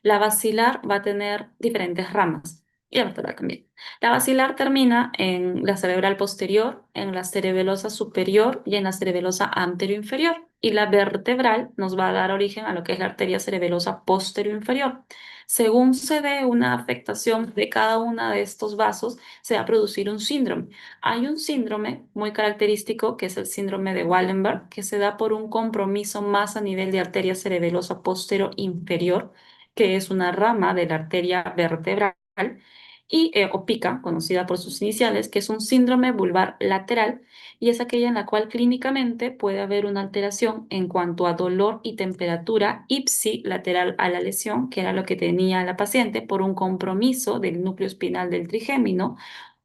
B: La basilar va a tener diferentes ramas y la vertebral también. La basilar termina en la cerebral posterior, en la cerebelosa superior y en la cerebelosa anteroinferior. Y la vertebral nos va a dar origen a lo que es la arteria cerebelosa posterior-inferior. Según se dé una afectación de cada uno de estos vasos, se va a producir un síndrome. Hay un síndrome muy característico que es el síndrome de Wallenberg, que se da por un compromiso más a nivel de arteria cerebelosa posterior inferior que es una rama de la arteria vertebral, y o PICA, conocida por sus iniciales, que es un síndrome vulvar lateral, y es aquella en la cual clínicamente puede haber una alteración en cuanto a dolor y temperatura ipsilateral a la lesión, que era lo que tenía la paciente, por un compromiso del núcleo espinal del trigémino,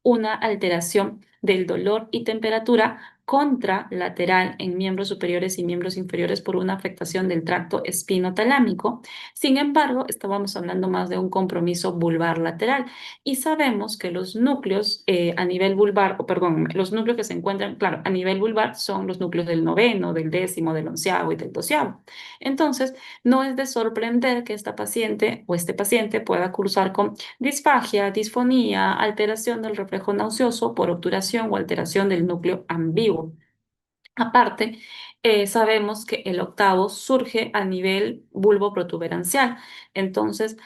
B: una alteración del dolor y temperatura contralateral en miembros superiores y miembros inferiores por una afectación del tracto espinotalámico. Sin embargo, estábamos hablando más de un compromiso vulvar lateral, y sabemos que los núcleos a nivel vulvar, o perdón, los núcleos que se encuentran, claro, a nivel vulvar son los núcleos del noveno, del décimo, del onceavo y del doceavo. Entonces, no es de sorprender que esta paciente o este paciente pueda cursar con disfagia, disfonía, alteración del reflejo nauseoso por obturación o alteración del núcleo ambiguo. Aparte, sabemos que el octavo surge a nivel bulbo-protuberancial. Entonces,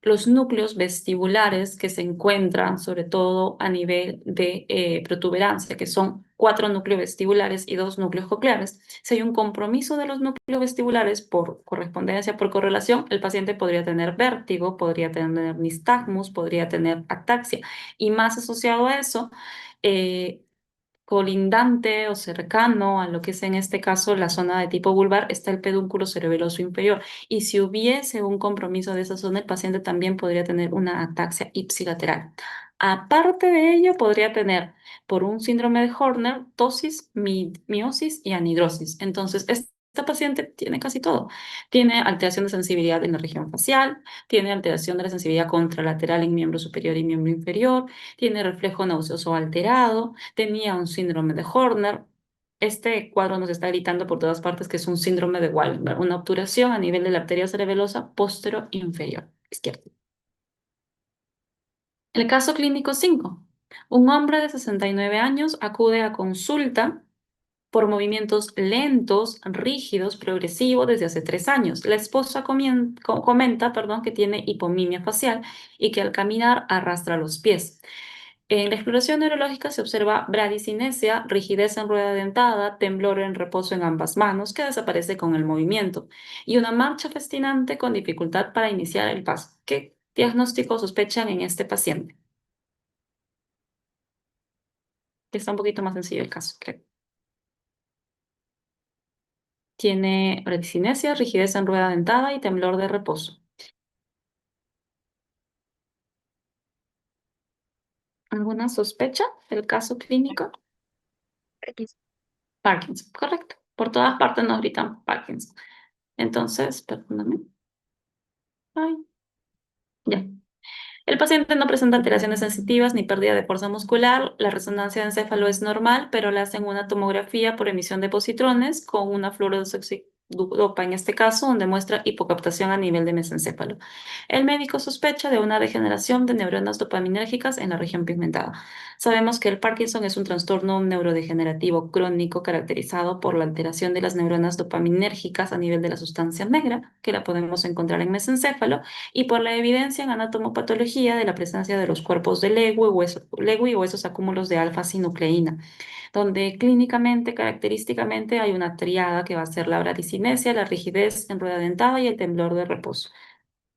B: los núcleos vestibulares que se encuentran sobre todo a nivel de protuberancia, que son 4 núcleos vestibulares y 2 núcleos cocleares, si hay un compromiso de los núcleos vestibulares por correspondencia, por correlación, el paciente podría tener vértigo, podría tener nistagmus, podría tener ataxia, y más asociado a eso, eh, colindante o cercano a lo que es en este caso la zona de tipo vulvar, está el pedúnculo cerebeloso inferior. Y si hubiese un compromiso de esa zona, el paciente también podría tener una ataxia ipsilateral. Aparte de ello, podría tener por un síndrome de Horner, tosis, miosis y anhidrosis. Entonces, esta paciente tiene casi todo. Tiene alteración de sensibilidad en la región facial, tiene alteración de la sensibilidad contralateral en miembro superior y miembro inferior, tiene reflejo nauseoso alterado, tenía un síndrome de Horner. Este cuadro nos está gritando por todas partes que es un síndrome de Wallenberg, una obturación a nivel de la arteria cerebelosa inferior izquierda. El caso clínico 5. Un hombre de 69 años acude a consulta por movimientos lentos, rígidos, progresivos desde hace 3 años. La esposa comenta, perdón, que tiene hipomimia facial y que al caminar arrastra los pies. En la exploración neurológica se observa bradicinesia, rigidez en rueda dentada, temblor en reposo en ambas manos, que desaparece con el movimiento, y una marcha festinante con dificultad para iniciar el paso. ¿Qué diagnóstico sospechan en este paciente? Que está un poquito más sencillo el caso, creo. Tiene bradicinesia, rigidez en rueda dentada y temblor de reposo. ¿Alguna sospecha del caso clínico? Parkinson, correcto. Por todas partes nos gritan Parkinson. Entonces, perdóname. Ay, ya. El paciente no presenta alteraciones sensitivas ni pérdida de fuerza muscular. La resonancia de encéfalo es normal, pero le hacen una tomografía por emisión de positrones con una fluorodopa en este caso, donde muestra hipocaptación a nivel de mesencéfalo. El médico sospecha de una degeneración de neuronas dopaminérgicas en la región pigmentada. Sabemos que el Parkinson es un trastorno neurodegenerativo crónico caracterizado por la alteración de las neuronas dopaminérgicas a nivel de la sustancia negra, que la podemos encontrar en mesencéfalo, y por la evidencia en anatomopatología de la presencia de los cuerpos de Lewy o esos acúmulos de alfa-sinucleína, donde clínicamente, característicamente, hay una triada que va a ser la bradicinesia, la rigidez en rueda dentada y el temblor de reposo,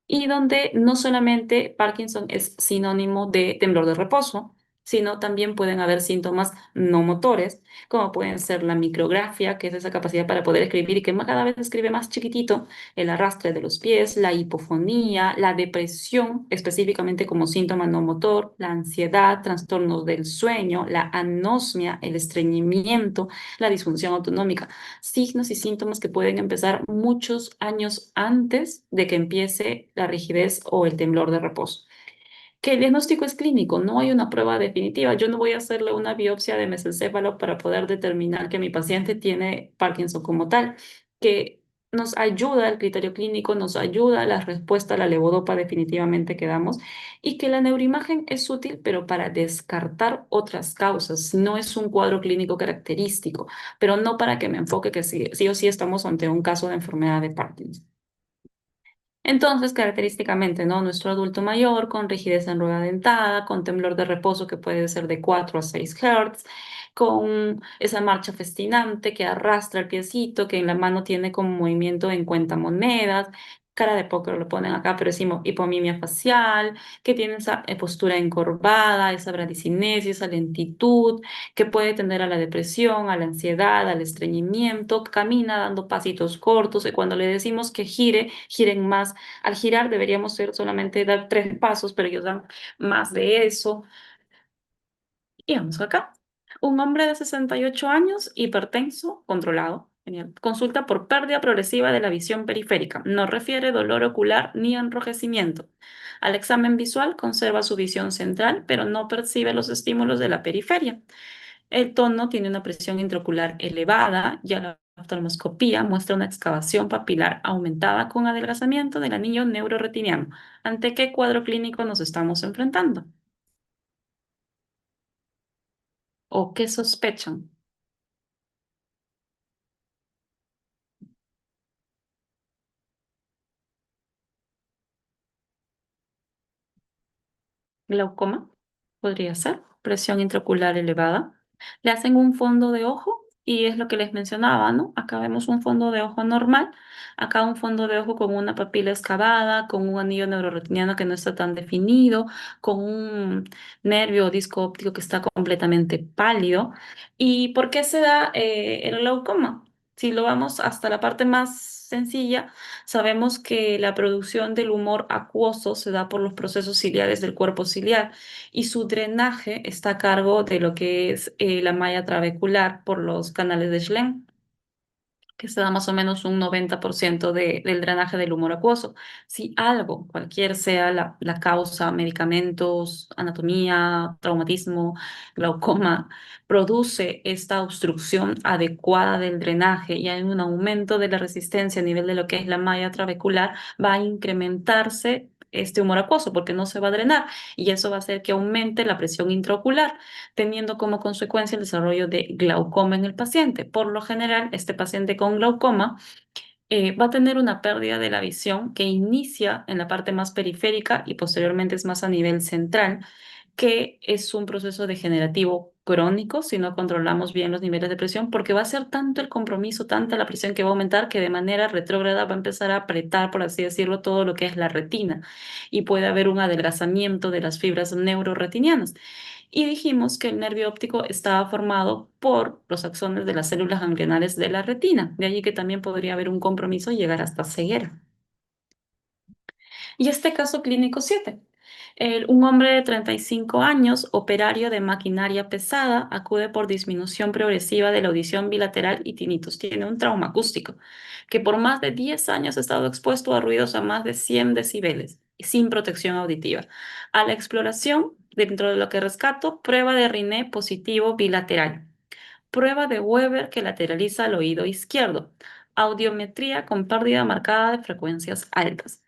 B: y donde no solamente Parkinson es sinónimo de temblor de reposo, sino también pueden haber síntomas no motores, como pueden ser la micrografia, que es esa capacidad para poder escribir y que cada vez escribe más chiquitito, el arrastre de los pies, la hipofonía, la depresión, específicamente como síntoma no motor, la ansiedad, trastornos del sueño, la anosmia, el estreñimiento, la disfunción autonómica, signos y síntomas que pueden empezar muchos años antes de que empiece la rigidez o el temblor de reposo. Que el diagnóstico es clínico, no hay una prueba definitiva. Yo no voy a hacerle una biopsia de mesencéfalo para poder determinar que mi paciente tiene Parkinson como tal, que nos ayuda el criterio clínico, nos ayuda la respuesta a la levodopa definitivamente que damos, y que la neuroimagen es útil, pero para descartar otras causas. No es un cuadro clínico característico, pero no para que me enfoque que sí o sí estamos ante un caso de enfermedad de Parkinson. Entonces, característicamente, ¿no? Nuestro adulto mayor con rigidez en rueda dentada, con temblor de reposo que puede ser de 4 a 6 Hz, con esa marcha festinante que arrastra el piecito, que en la mano tiene como movimiento en cuentamonedas, cara de póker lo ponen acá, pero decimos hipomimia facial, que tiene esa postura encorvada, esa bradicinesia, esa lentitud, que puede tender a la depresión, a la ansiedad, al estreñimiento, camina dando pasitos cortos, y cuando le decimos que gire, giren más. Al girar deberíamos ser solamente dar 3 pasos, pero ellos dan más de eso. Y vamos acá. Un hombre de 68 años, hipertenso, controlado. Genial. Consulta por pérdida progresiva de la visión periférica. No refiere dolor ocular ni enrojecimiento. Al examen visual conserva su visión central, pero no percibe los estímulos de la periferia. El tono tiene una presión intraocular elevada y a la oftalmoscopía muestra una excavación papilar aumentada con adelgazamiento del anillo neuroretiniano. ¿Ante qué cuadro clínico nos estamos enfrentando? ¿O qué sospechan? Glaucoma, podría ser, presión intraocular elevada. Le hacen un fondo de ojo y es lo que les mencionaba, ¿no? Acá vemos un fondo de ojo normal, acá un fondo de ojo con una papila excavada, con un anillo neuroretiniano que no está tan definido, con un nervio o disco óptico que está completamente pálido. ¿Y por qué se da el glaucoma? Si lo vamos hasta la parte más sencilla, sabemos que la producción del humor acuoso se da por los procesos ciliares del cuerpo ciliar y su drenaje está a cargo de lo que es la malla trabecular por los canales de Schlenk, que se da más o menos un 90% del drenaje del humor acuoso. Si algo, cualquier sea la causa, medicamentos, anatomía, traumatismo, glaucoma, produce esta obstrucción adecuada del drenaje y hay un aumento de la resistencia a nivel de lo que es la malla trabecular, va a incrementarse este humor acuoso porque no se va a drenar y eso va a hacer que aumente la presión intraocular teniendo como consecuencia el desarrollo de glaucoma en el paciente. Por lo general, este paciente con glaucoma va a tener una pérdida de la visión que inicia en la parte más periférica y posteriormente es más a nivel central, que es un proceso degenerativo crónico si no controlamos bien los niveles de presión, porque va a ser tanto el compromiso, tanta la presión que va a aumentar que de manera retrógrada va a empezar a apretar, por así decirlo, todo lo que es la retina y puede haber un adelgazamiento de las fibras neuroretinianas. Y dijimos que el nervio óptico estaba formado por los axones de las células ganglionares de la retina, de allí que también podría haber un compromiso y llegar hasta ceguera. Y este caso clínico 7. Un hombre de 35 años, operario de maquinaria pesada, acude por disminución progresiva de la audición bilateral y tinnitus. Tiene un trauma acústico que por más de 10 años ha estado expuesto a ruidos a más de 100 decibeles y sin protección auditiva. A la exploración, dentro de lo que rescato, prueba de Riné positivo bilateral. Prueba de Weber que lateraliza el oído izquierdo. Audiometría con pérdida marcada de frecuencias altas.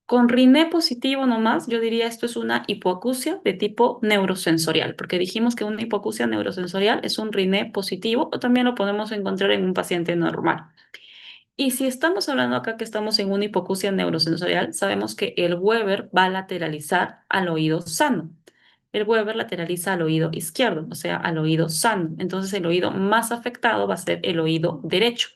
B: Con Riné positivo nomás, yo diría esto es una hipoacusia de tipo neurosensorial, porque dijimos que una hipoacusia neurosensorial es un Riné positivo o también lo podemos encontrar en un paciente normal. Y si estamos hablando acá que estamos en una hipoacusia neurosensorial, sabemos que el Weber va a lateralizar al oído sano. El Weber lateraliza al oído izquierdo, o sea, al oído sano. Entonces el oído más afectado va a ser el oído derecho.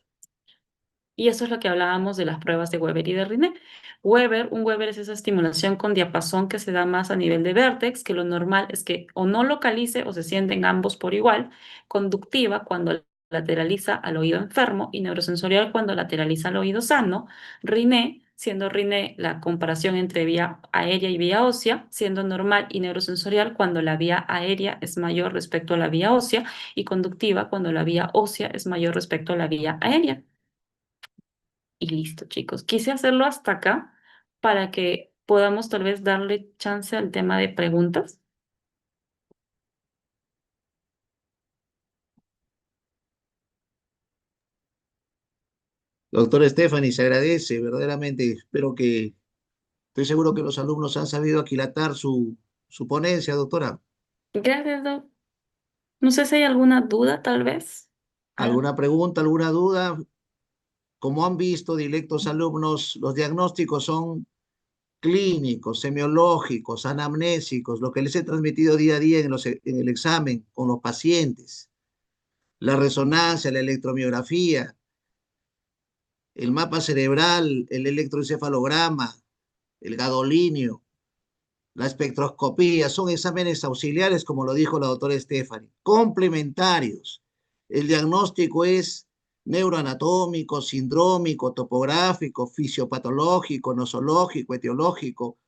B: Y eso es lo que hablábamos de las pruebas de Weber y de Riné. Un Weber es esa estimulación con diapasón que se da más a nivel de vértex, que lo normal es que o no localice o se sienten ambos por igual, conductiva cuando lateraliza al oído enfermo y neurosensorial cuando lateraliza al oído sano, Riné, siendo Riné la comparación entre vía aérea y vía ósea, siendo normal y neurosensorial cuando la vía aérea es mayor respecto a la vía ósea y conductiva cuando la vía ósea es mayor respecto a la vía aérea. Y listo, chicos. Quise hacerlo hasta acá para que podamos tal vez darle chance al tema de preguntas.
A: Doctor Stephanie, se agradece, verdaderamente. Estoy seguro que los alumnos han sabido aquilatar su ponencia, doctora.
B: Gracias, Doc. No sé si hay alguna duda, tal vez.
A: ¿Alguna pregunta, alguna duda? Como han visto, directos alumnos, los diagnósticos son clínicos, semiológicos, anamnésicos, lo que les he transmitido día a día en el examen con los pacientes, la resonancia, la electromiografía, el mapa cerebral, el electroencefalograma, el gadolinio, la espectroscopía, son exámenes auxiliares, como lo dijo la doctora Stephanie, complementarios. El diagnóstico es neuroanatómico, sindrómico, topográfico, fisiopatológico, nosológico, etiológico,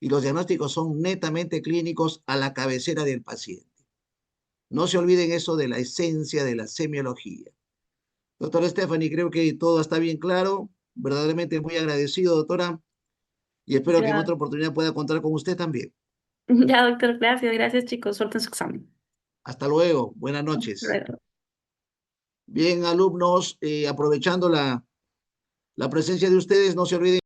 A: y los diagnósticos son netamente clínicos a la cabecera del paciente. No se olviden eso de la esencia de la semiología. Doctora Stephanie, creo que todo está bien claro. Verdaderamente muy agradecido, doctora, y espero que en
B: Ya,
A: otra oportunidad pueda contar con usted también.
B: ya, doctor, gracias, gracias, chicos. Suerte en su examen.
A: Hasta luego. Buenas noches.
B: Luego.
A: Bien, alumnos, aprovechando la presencia de ustedes, no se olviden